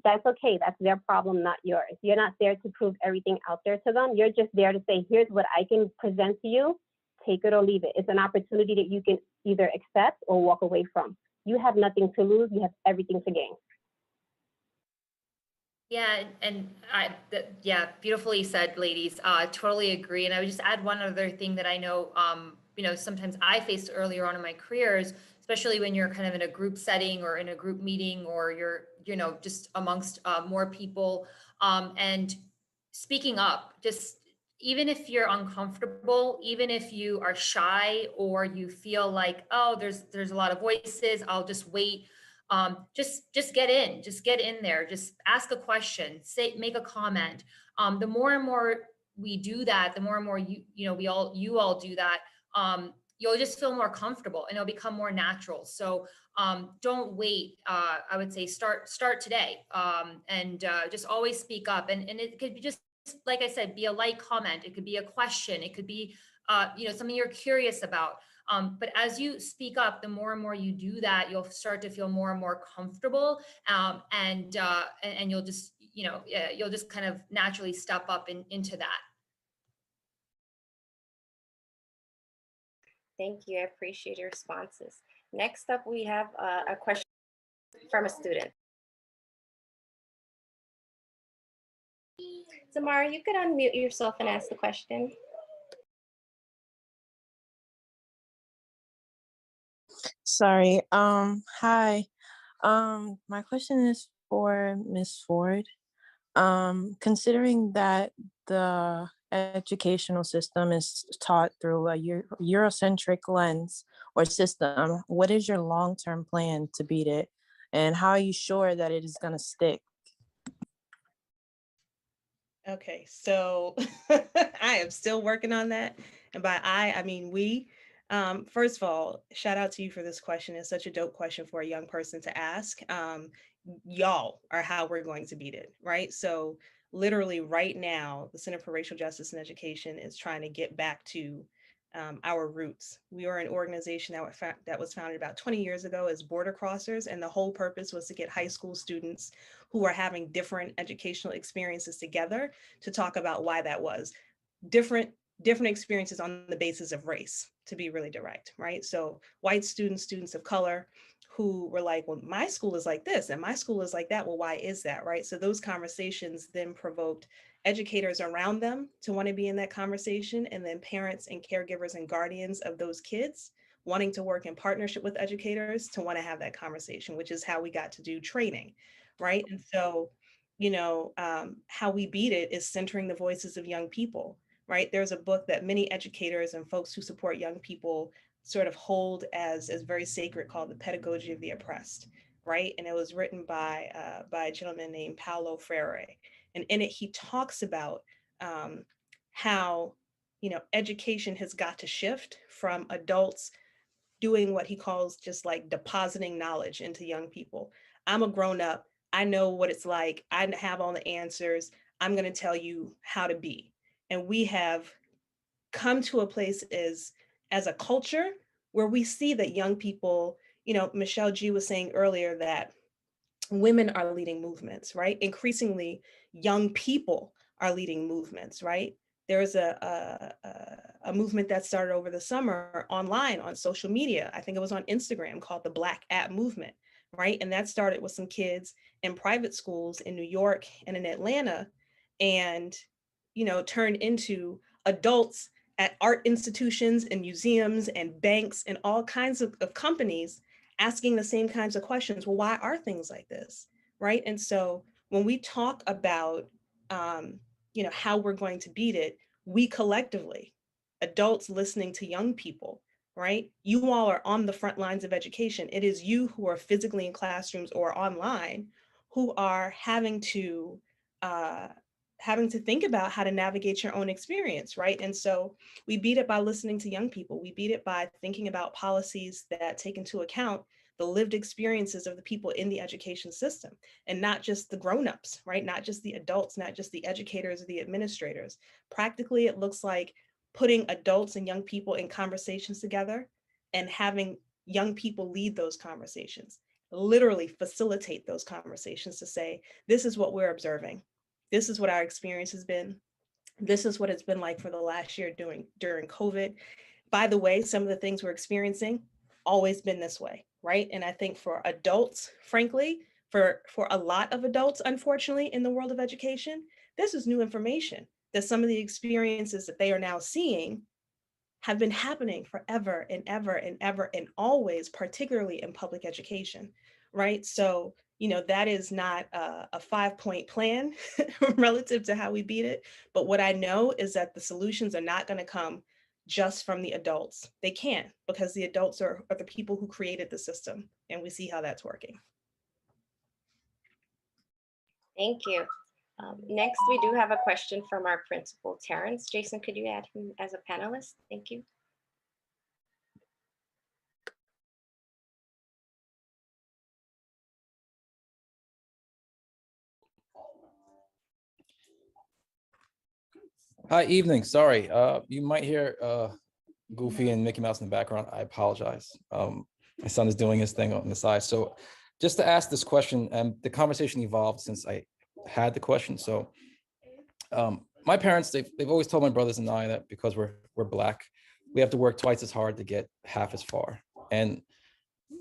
That's okay. That's their problem, not yours. You're not there to prove everything out there to them. You're just there to say, here's what I can present to you. Take it or leave it. It's an opportunity that you can either accept or walk away from. You have nothing to lose. You have everything to gain. Yeah, and yeah, beautifully said, ladies. Totally agree. And I would just add one other thing that I know, sometimes I faced earlier on in my careers, especially when you're kind of in a group setting or in a group meeting, or you're, just amongst more people, and speaking up, just even if you're uncomfortable, even if you are shy, or you feel like, oh, there's a lot of voices, I'll just wait. Just get in there, just ask a question, make a comment. The more and more we do that, the more and more you all do that, you'll just feel more comfortable and it'll become more natural. So don't wait. I would say start today, and just always speak up. And it could be just, like I said, be a light comment. It could be a question. It could be something you're curious about. But as you speak up, the more and more you do that, you'll start to feel more and more comfortable, and you'll just, you'll just kind of naturally step up into that. Thank you. I appreciate your responses. Next up, we have a question from a student. Zamara, you could unmute yourself and ask the question. Sorry. Hi. My question is for Ms. Ford. Considering that the educational system is taught through a Eurocentric lens or system, what is your long-term plan to beat it? And how are you sure that it is going to stick? Okay, so I am still working on that. And by I mean we. First of all, shout out to you for this question. It's such a dope question for a young person to ask. Y'all are how we're going to beat it, right? So literally right now, the Center for Racial Justice and Education is trying to get back to our roots. We are an organization that was founded about 20 years ago as Border Crossers, and the whole purpose was to get high school students who are having different educational experiences together to talk about why that was. Different experiences on the basis of race, to be really direct, right? So white students of color who were like, well, my school is like this and my school is like that. Well, why is that, right? So those conversations then provoked educators around them to want to be in that conversation, and then parents and caregivers and guardians of those kids wanting to work in partnership with educators to want to have that conversation, which is how we got to do training. right? And so, how we beat it is centering the voices of young people, right? There's a book that many educators and folks who support young people sort of hold as very sacred called The Pedagogy of the Oppressed, right? And it was written by a gentleman named Paulo Freire. And in it, he talks about how, education has got to shift from adults doing what he calls just like depositing knowledge into young people. I'm a grown up. I know what it's like. I have all the answers. I'm going to tell you how to be. And we have come to a place as a culture where we see that young people, Michelle G was saying earlier that women are leading movements, right? Increasingly, young people are leading movements, right? There's a movement that started over the summer online on social media. I think it was on Instagram called the Black App Movement, right? And that started with some kids in private schools in New York and in Atlanta, and turned into adults at art institutions and museums and banks and all kinds of companies asking the same kinds of questions. Well, why are things like this, right? And so when we talk about, how we're going to beat it, we collectively, adults listening to young people, right? You all are on the front lines of education. It is you who are physically in classrooms or online who are having to think about how to navigate your own experience, right? And so we beat it by listening to young people. We beat it by thinking about policies that take into account the lived experiences of the people in the education system, and not just the grown-ups, right? Not just the adults, not just the educators or the administrators. Practically, it looks like putting adults and young people in conversations together and having young people lead those conversations, literally facilitate those conversations to say, this is what we're observing. This is what our experience has been. This is what it's been like for the last year during COVID. By the way, some of the things we're experiencing always been this way, right? And I think for adults, frankly, for a lot of adults, unfortunately, in the world of education, this is new information, that some of the experiences that they are now seeing have been happening forever and ever and ever and always, particularly in public education, right? So, that is not a 5-point plan relative to how we beat it. But what I know is that the solutions are not going to come just from the adults. They can't, because the adults are the people who created the system, and we see how that's working. Thank you. Next, we do have a question from our principal, Terrence. Jason, could you add him as a panelist? Thank you. Hi, evening. Sorry, you might hear Goofy and Mickey Mouse in the background. I apologize. My son is doing his thing on the side. So just to ask this question, the conversation evolved since I had the question. So my parents, they've always told my brothers and I that because we're Black, we have to work twice as hard to get half as far. And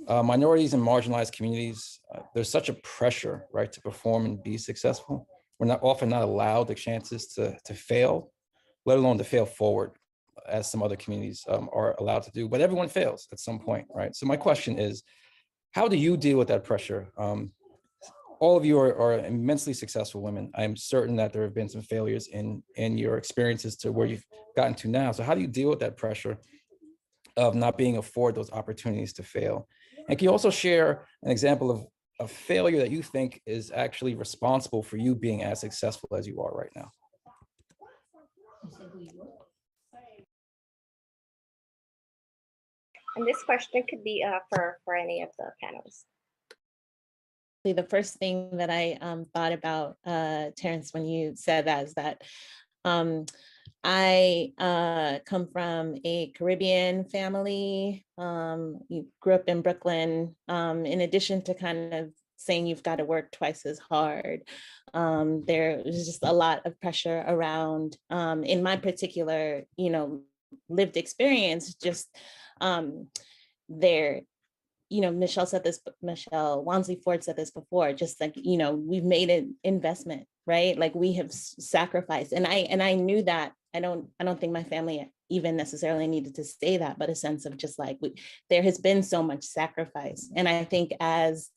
minorities and marginalized communities, there's such a pressure, right, to perform and be successful. We're often not allowed the chances to fail, let alone to fail forward, as some other communities are allowed to do. But everyone fails at some point, right? So my question is, how do you deal with that pressure? All of you are immensely successful women. I'm certain that there have been some failures in your experiences to where you've gotten to now. So how do you deal with that pressure of not being afforded those opportunities to fail? And can you also share an example of a failure that you think is actually responsible for you being as successful as you are right now? And this question could be for any of the panelists. The first thing that I thought about, Terrence, when you said that is that I come from a Caribbean family. You grew up in Brooklyn. In addition to kind of saying you've got to work twice as hard, there was just a lot of pressure around, in my particular, lived experience, just there. Michelle Wansley Ford said this before, just like, we've made an investment, right? Like we have sacrificed. And I knew that. I don't think my family even necessarily needed to say that, but a sense of just like, there has been so much sacrifice. And I think as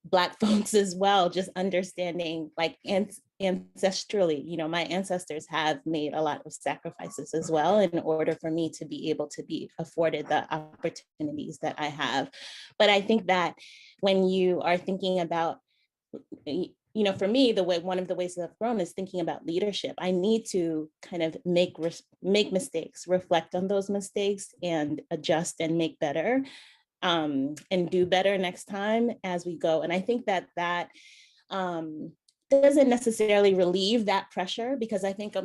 Black folks as well, just understanding like ancestrally, my ancestors have made a lot of sacrifices as well in order for me to be able to be afforded the opportunities that I have. But I think that when you are thinking about, for me, one of the ways that I've grown is thinking about leadership. I need to kind of make mistakes, reflect on those mistakes, and adjust and make better, and do better next time as we go. And I think that doesn't necessarily relieve that pressure, because I think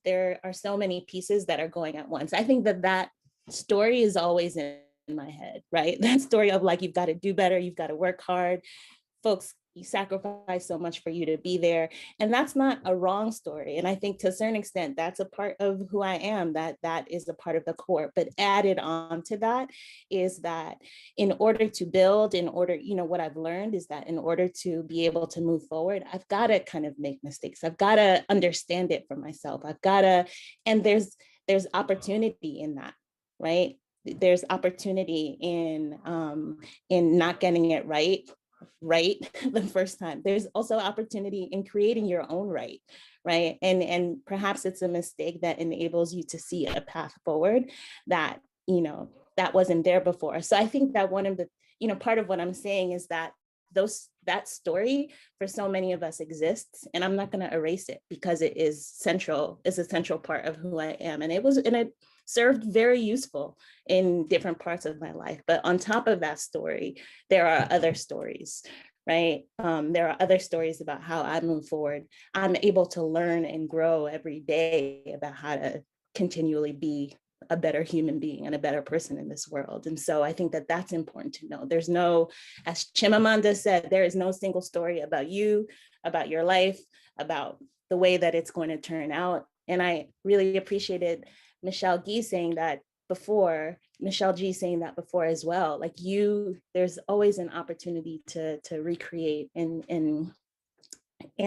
there are so many pieces that are going at once. I think that story is always in my head, right? That story of like, you've got to do better, you've got to work hard. Folks, you sacrifice so much for you to be there. And that's not a wrong story. And I think to a certain extent, that's a part of who I am, that is a part of the core. But added on to that is that in order to build, what I've learned is that in order to be able to move forward, I've got to kind of make mistakes. I've got to understand it for myself. And there's opportunity in that, right? There's opportunity in not getting it right the first time. There's also opportunity in creating your own right? And perhaps it's a mistake that enables you to see a path forward that, that wasn't there before. So I think that one of the, part of what I'm saying is that that story for so many of us exists, and I'm not going to erase it because it is a central part of who I am. And it served very useful in different parts of my life. But on top of that story, there are other stories, right? There are other stories about how I move forward. I'm able to learn and grow every day about how to continually be a better human being and a better person in this world. And so I think that that's important to know. There's no, as Chimamanda said, there is no single story about you, about your life, about the way that it's going to turn out. And I really appreciated Michelle G saying that before as well. Like there's always an opportunity to recreate and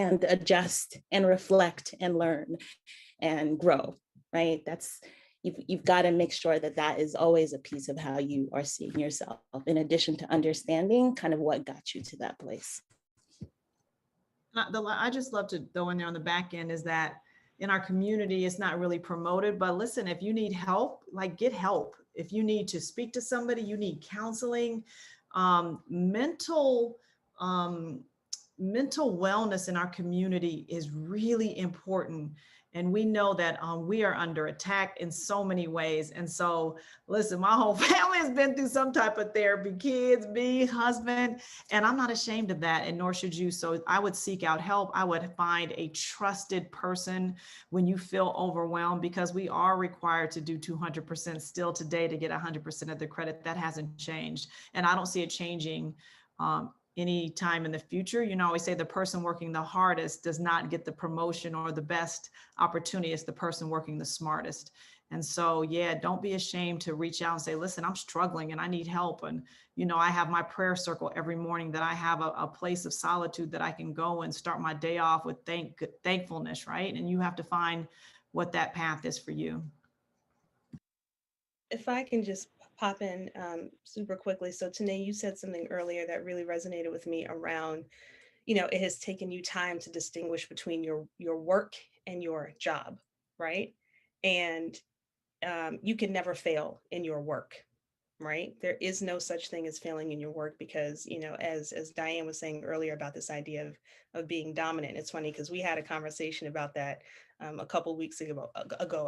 adjust and reflect and learn and grow, right? You've got to make sure that is always a piece of how you are seeing yourself, in addition to understanding kind of what got you to that place. I just love to throw in there on the back end is that in our community, it's not really promoted, but listen, if you need help, like get help. If you need to speak to somebody, you need counseling, mental wellness in our community is really important. And we know that we are under attack in so many ways. And so, listen, my whole family has been through some type of therapy, kids, me, husband, and I'm not ashamed of that, and nor should you. So I would seek out help. I would find a trusted person when you feel overwhelmed, because we are required to do 200% still today to get 100% of the credit. That hasn't changed. And I don't see it changing any time in the future. I always say the person working the hardest does not get the promotion or the best opportunity. It's the person working the smartest. And so, yeah, don't be ashamed to reach out and say, listen, I'm struggling and I need help. And, I have my prayer circle every morning, that I have a place of solitude that I can go and start my day off with thankfulness, right? And you have to find what that path is for you. If I can just pop in super quickly. So Tanae, you said something earlier that really resonated with me around, it has taken you time to distinguish between your work and your job, right? And you can never fail in your work, right? There is no such thing as failing in your work, because, as Diane was saying earlier about this idea of being dominant, it's funny because we had a conversation about that a couple of weeks ago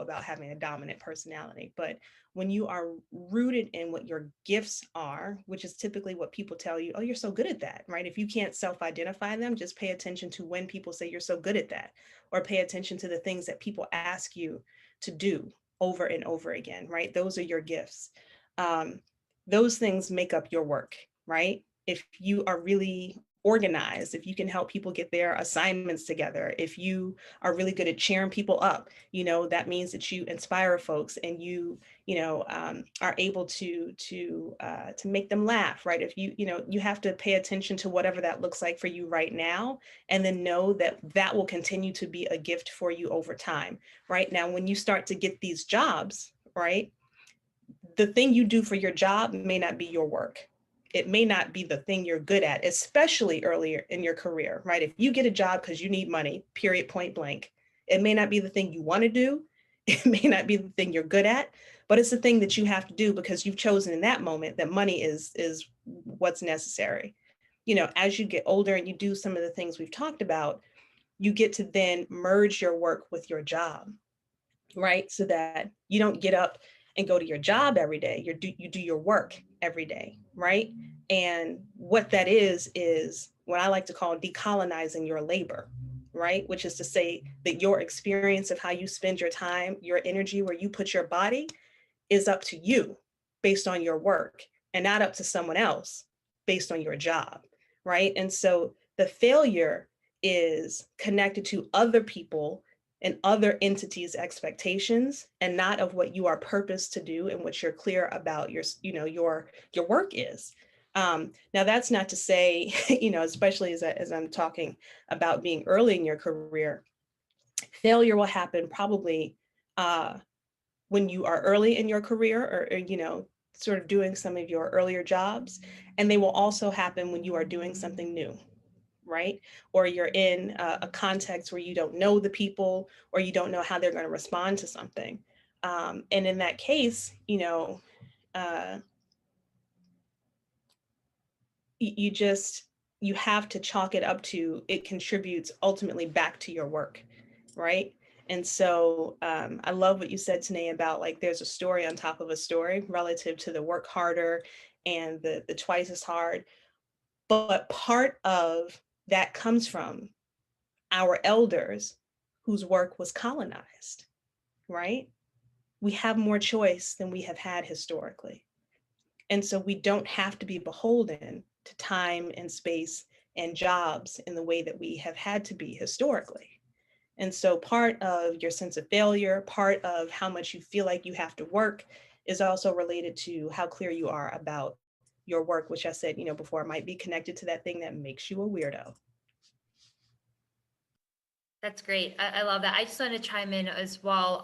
about having a dominant personality. But when you are rooted in what your gifts are, which is typically what people tell you, oh, you're so good at that, right? If you can't self-identify them, just pay attention to when people say you're so good at that, or pay attention to the things that people ask you to do over and over again, right? Those are your gifts. Those things make up your work, right? If you are really organized, if you can help people get their assignments together, if you are really good at cheering people up, that means that you inspire folks and you are able to make them laugh, right? If you have to pay attention to whatever that looks like for you right now, and then know that will continue to be a gift for you over time, right? Now, when you start to get these jobs, right, the thing you do for your job may not be your work. it may not be the thing you're good at, especially earlier in your career, right? If you get a job because you need money, period, point blank, it may not be the thing you want to do. It may not be the thing you're good at, but it's the thing that you have to do because you've chosen in that moment that money is what's necessary. You know, as you get older and you do some of the things we've talked about, you get to then merge your work with your job, right? So that you don't get up and go to your job every day. You do your work every day, right? And what that is what I like to call decolonizing your labor, right? Which is to say that your experience of how you spend your time, your energy, where you put your body is up to you based on your work and not up to someone else based on your job, right? And so the failure is connected to other people and other entities' expectations and not of what you are purposed to do and what you're clear about your work is. Now that's not to say, especially as I'm talking about being early in your career, failure will happen probably when you are early in your career or sort of doing some of your earlier jobs. And they will also happen when you are doing something new, right? Or you're in a context where you don't know the people or you don't know how they're going to respond to something. And in that case, you have to chalk it up to it contributes ultimately back to your work, right? And so I love what you said, Tanae, about like there's a story on top of a story relative to the work harder and the twice as hard. But part of that comes from our elders whose work was colonized, right? We have more choice than we have had historically. And so we don't have to be beholden to time and space and jobs in the way that we have had to be historically. And so part of your sense of failure, part of how much you feel like you have to work is also related to how clear you are about your work, which I said, before might be connected to that thing that makes you a weirdo. That's great. I love that. I just want to chime in as well.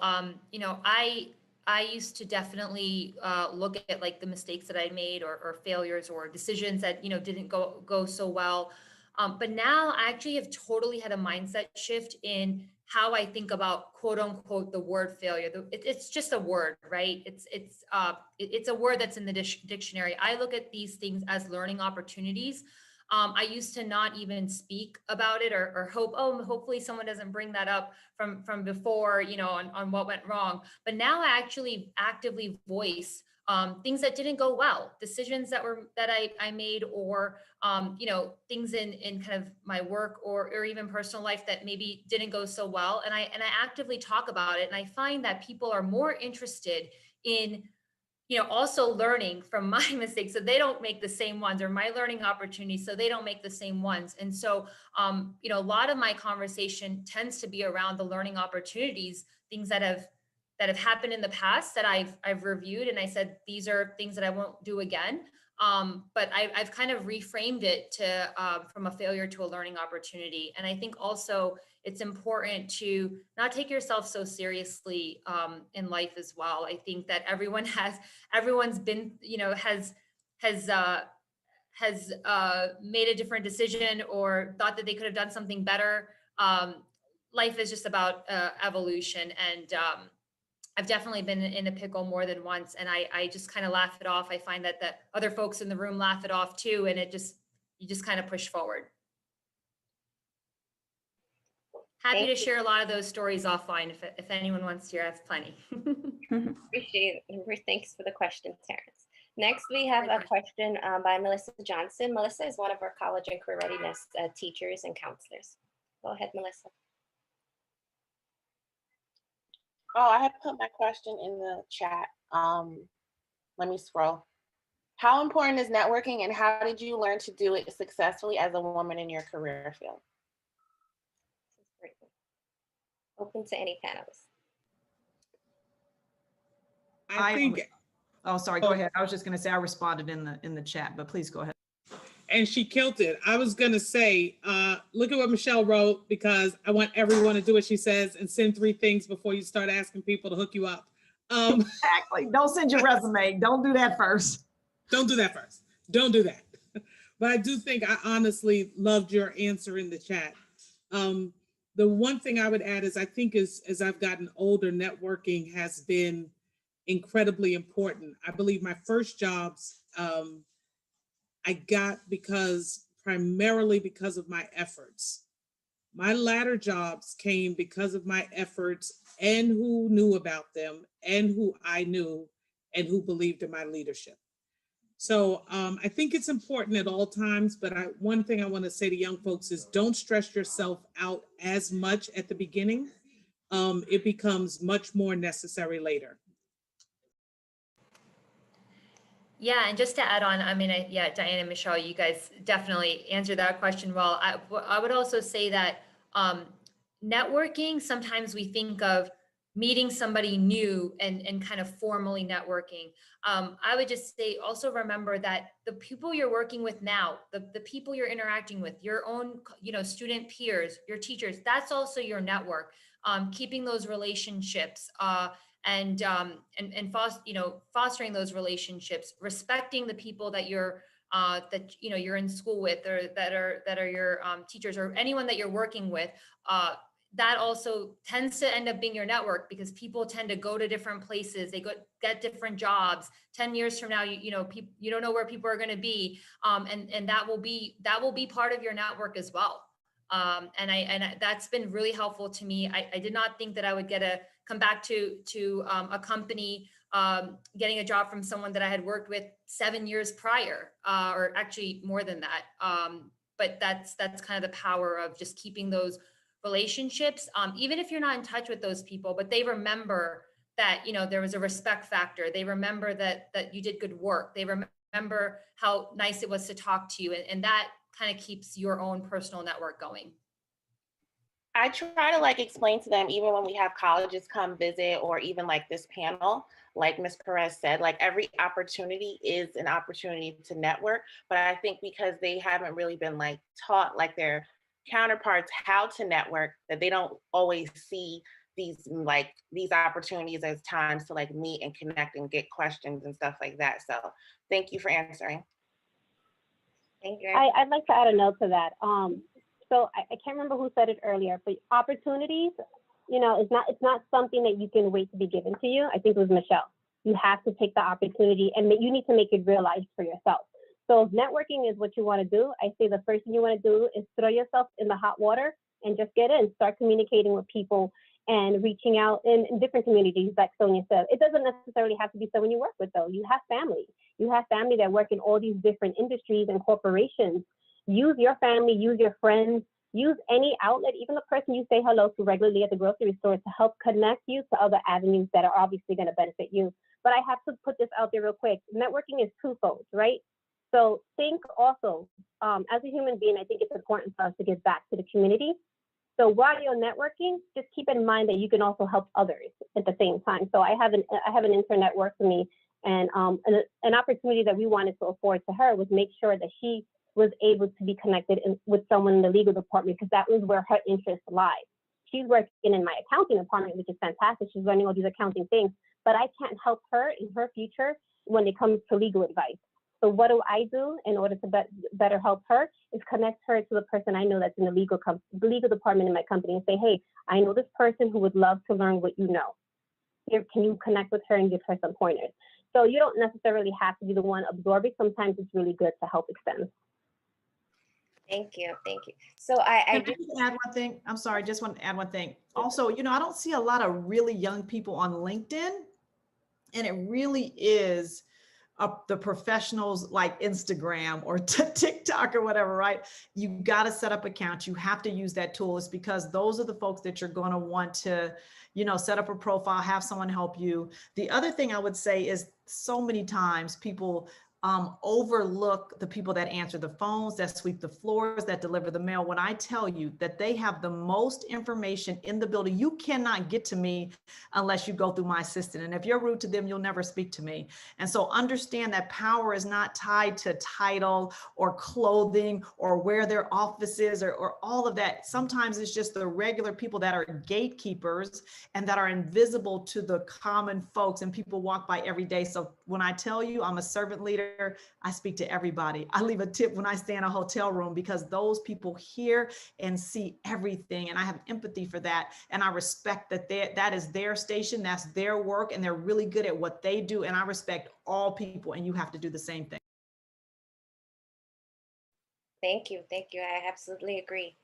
I used to definitely look at like the mistakes that I made or failures or decisions that didn't go so well. But now I actually have totally had a mindset shift in how I think about quote unquote the word failure. It's just a word, right? It's a word that's in the dictionary. I look at these things as learning opportunities. I used to not even speak about it or hopefully someone doesn't bring that up from before, on what went wrong. But now I actually actively voice things that didn't go well, decisions that I made, or things in kind of my work or even personal life that maybe didn't go so well. And I actively talk about it. And I find that people are more interested in also learning from my mistakes so they don't make the same ones, or my learning opportunities so they don't make the same ones. And so, a lot of my conversation tends to be around the learning opportunities, things that have happened in the past that I've reviewed. And I said, these are things that I won't do again. But I've kind of reframed it to from a failure to a learning opportunity. And I think also it's important to not take yourself so seriously in life as well. I think that everyone's been, has made a different decision or thought that they could have done something better. Life is just about evolution, and I've definitely been in a pickle more than once, and I just kind of laugh it off. I find that other folks in the room laugh it off too, and you just kind of push forward. Happy to share a lot of those stories offline if anyone wants to hear. I have plenty. Appreciate it. Thanks for the question, Terrence. Next, we have a question by Melissa Johnson. Melissa is one of our college and career readiness teachers and counselors. Go ahead, Melissa. Oh, I had put my question in the chat. Let me scroll. How important is networking, and how did you learn to do it successfully as a woman in your career field? Open to any panelists. I think. Oh, sorry. Go ahead. I was just going to say I responded in the chat, but please go ahead. And she killed it. I was going to say, look at what Michelle wrote, because I want everyone to do what she says and send 3 things before you start asking people to hook you up. Exactly. Don't send your resume. Don't do that first. Don't do that first. Don't do that. But I do think I honestly loved your answer in the chat. The one thing I would add is I think as I've gotten older, networking has been incredibly important. I believe my first jobs I got primarily because of my efforts. My latter jobs came because of my efforts and who knew about them and who I knew and who believed in my leadership. So I think it's important at all times, but one thing I want to say to young folks is don't stress yourself out as much at the beginning. It becomes much more necessary later. Yeah, and just to add on, I mean, yeah, Diane and Michelle, you guys definitely answered that question well. I would also say that networking, sometimes we think of meeting somebody new and kind of formally networking. I would just say also remember that the people you're working with now, the people you're interacting with, your own, student peers, your teachers, that's also your network. Keeping those relationships and fostering those relationships, respecting the people that you're you're in school with, or that are your teachers, or anyone that you're working with. That also tends to end up being your network, because people tend to go to different places. They get different jobs. 10 years from now, you don't know where people are going to be, and that will be part of your network as well. And that's been really helpful to me. I did not think that I would come back to a company, getting a job from someone that I had worked with 7 years prior, or actually more than that. But that's kind of the power of just keeping those relationships, even if you're not in touch with those people, but they remember that, there was a respect factor. They remember that you did good work. They remember how nice it was to talk to you. And that kind of keeps your own personal network going. I try to explain to them, even when we have colleges come visit, or even this panel, like Ms. Perez said, every opportunity is an opportunity to network. But I think because they haven't really been taught their counterparts how to network, that they don't always see these opportunities as times to meet and connect and get questions and stuff like that. So thank you for answering. Thank you. I'd like to add a note to that. So I can't remember who said it earlier, but opportunities, it's not something that you can wait to be given to you. I think it was Michelle. You have to take the opportunity, and you need to make it realized for yourself. So if networking is what you want to do, I say the first thing you want to do is throw yourself in the hot water and just get in, start communicating with people and reaching out in different communities, like Sonia said. It doesn't necessarily have to be someone you work with, though. You have family. You have family that work in all these different industries and corporations. Use your family, use your friends, use any outlet, even the person you say hello to regularly at the grocery store, to help connect you to other avenues that are obviously going to benefit you. But I have to put this out there real quick. Networking is twofold, right? So think also, as a human being, I think it's important for us to give back to the community. So while you're networking, just keep in mind that you can also help others at the same time. So I have an intern that works for me, and an opportunity that we wanted to afford to her was make sure that she was able to be connected with someone in the legal department, because that was where her interests lie. She's working in my accounting department, which is fantastic. She's learning all these accounting things, but I can't help her in her future when it comes to legal advice. So what do I do in order to better help her is connect her to the person I know that's in the legal department in my company, and say, hey, I know this person who would love to learn what you know. Here, can you connect with her and give her some pointers? So you don't necessarily have to be the one absorbing. Sometimes it's really good to help extend. Thank you. So I do add one thing. I'm sorry, just want to add one thing. Also, I don't see a lot of really young people on LinkedIn, and it really is the professionals like Instagram or TikTok or whatever, right? You got to set up accounts. You have to use that tool. It's because those are the folks that you're going to want to, set up a profile, have someone help you. The other thing I would say is, so many times people overlook the people that answer the phones, that sweep the floors, that deliver the mail. When I tell you that they have the most information in the building, you cannot get to me unless you go through my assistant. And if you're rude to them, you'll never speak to me. And so understand that power is not tied to title or clothing or where their office is or all of that. Sometimes it's just the regular people that are gatekeepers and that are invisible to the common folks, and people walk by every day. So when I tell you I'm a servant leader, I speak to everybody. I leave a tip when I stay in a hotel room because those people hear and see everything. And I have empathy for that. And I respect that that is their station, that's their work, and they're really good at what they do. And I respect all people, and you have to do the same thing. Thank you. Thank you. I absolutely agree.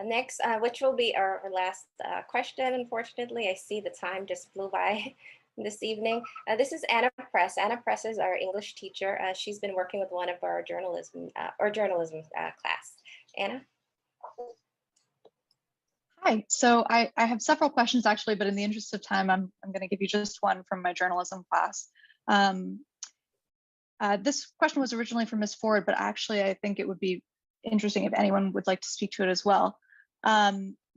Next, which will be our last question, unfortunately. I see the time just flew by this evening. This is Anna Press. Anna Press is our English teacher. She's been working with one of our journalism class. Anna? Hi, so I have several questions actually, but in the interest of time, I'm going to give you just one from my journalism class. This question was originally from Ms. Ford, but actually I think it would be interesting if anyone would like to speak to it as well.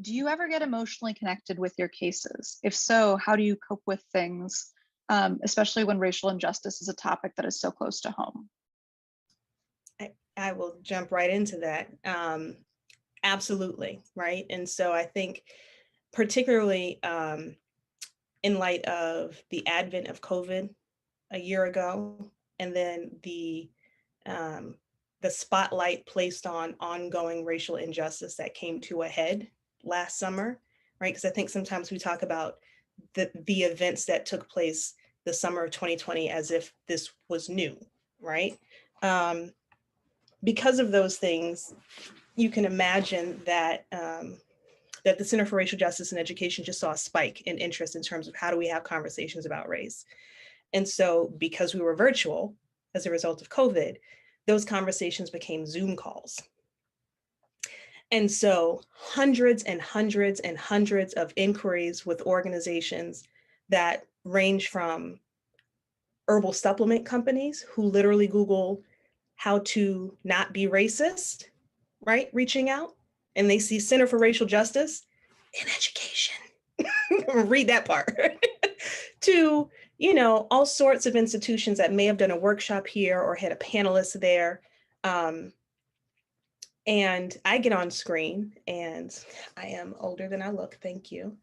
Do you ever get emotionally connected with your cases? If so, how do you cope with things, especially when racial injustice is a topic that is so close to home? I will jump right into that. Absolutely, right? And so I think particularly in light of the advent of COVID a year ago, and then the spotlight placed on ongoing racial injustice that came to a head last summer, right? Because I think sometimes we talk about the events that took place the summer of 2020 as if this was new, right? Because of those things, you can imagine that that the Center for Racial Justice and Education just saw a spike in interest in terms of how do we have conversations about race. And so because we were virtual as a result of COVID, those conversations became Zoom calls. And so hundreds and hundreds and hundreds of inquiries with organizations that range from herbal supplement companies who literally Google how to not be racist, right? Reaching out, and they see Center for Racial Justice in Education. Read that part. To, you know, all sorts of institutions that may have done a workshop here or had a panelist there. And I get on screen, and I am older than I look, thank you.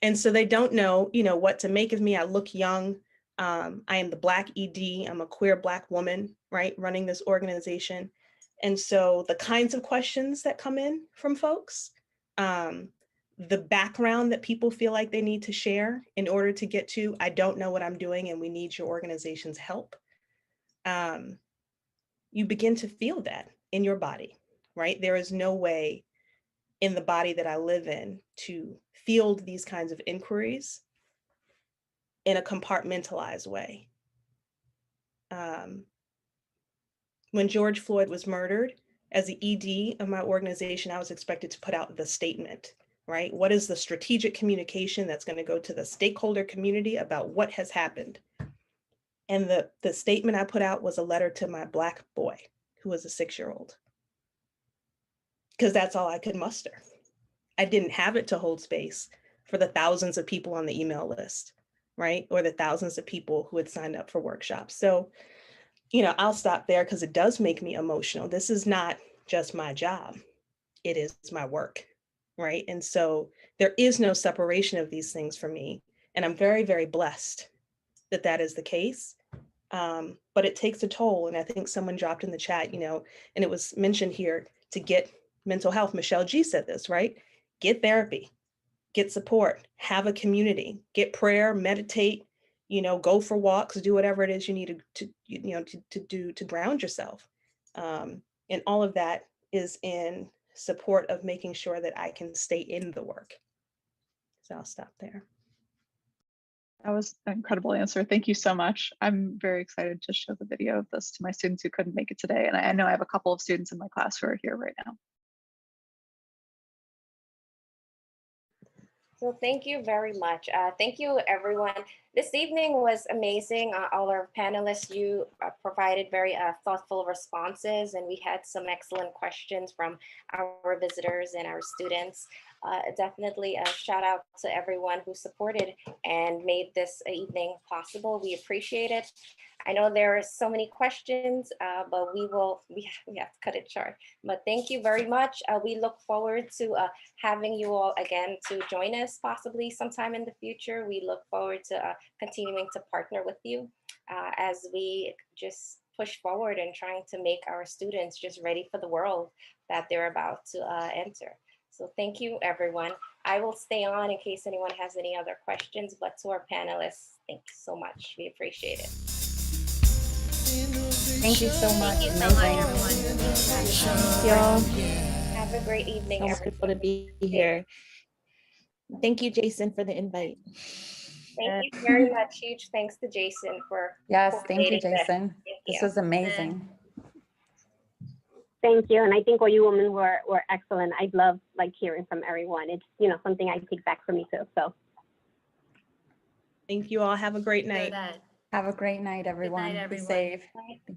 And so they don't know, you know, what to make of me. I look young. I am the Black ED. I'm a queer Black woman, right, running this organization. And so the kinds of questions that come in from folks, the background that people feel like they need to share in order to get to, I don't know what I'm doing and we need your organization's help. You begin to feel that in your body, right? There is no way in the body that I live in to field these kinds of inquiries in a compartmentalized way. When George Floyd was murdered, as the ED of my organization, I was expected to put out the statement, right? What is the strategic communication that's going to go to the stakeholder community about what has happened? And the statement I put out was a letter to my Black boy, who was a 6-year-old, because that's all I could muster. I didn't have it to hold space for the thousands of people on the email list, right? Or the thousands of people who had signed up for workshops. So, you know, I'll stop there because it does make me emotional. This is not just my job. It is my work, right? And so there is no separation of these things for me. And I'm very, very blessed that that is the case. But it takes a toll. And I think someone dropped in the chat, you know, and it was mentioned here to get mental health. Michelle G said this, right? Get therapy, get support, have a community, get prayer, meditate, you know, go for walks, do whatever it is you need to do to ground yourself. And all of that is in support of making sure that I can stay in the work. So I'll stop there. That was an incredible answer. Thank you so much. I'm very excited to show the video of this to my students who couldn't make it today. And I know I have a couple of students in my class who are here right now. So thank you very much. Thank you, everyone. This evening was amazing. All our panelists, you provided very thoughtful responses, and we had some excellent questions from our visitors and our students. Definitely a shout out to everyone who supported and made this evening possible. We appreciate it. I know there are so many questions, but we have to cut it short. But thank you very much. We look forward to having you all again to join us possibly sometime in the future. We look forward to continuing to partner with you. as we just push forward and trying to make our students just ready for the world that they're about to enter. So thank you, everyone. I will stay on in case anyone has any other questions, but to our panelists, thank you so much. We appreciate it. Thank you so much. Thank you so much, everyone. Thanks, y'all. Have a great evening, So wonderful to be here. Thank you, Jason, for the invite. Thank you very much. Huge thanks to Jason for Yes, thank you, coordinating this. Jason. Thank This you. was amazing. Thank you. And I think all you women were excellent. I love like hearing from everyone. It's, you know, something I take back for me too. So Thank you all. Have a great night. Have a great night, everyone. everyone. Be safe. Bye.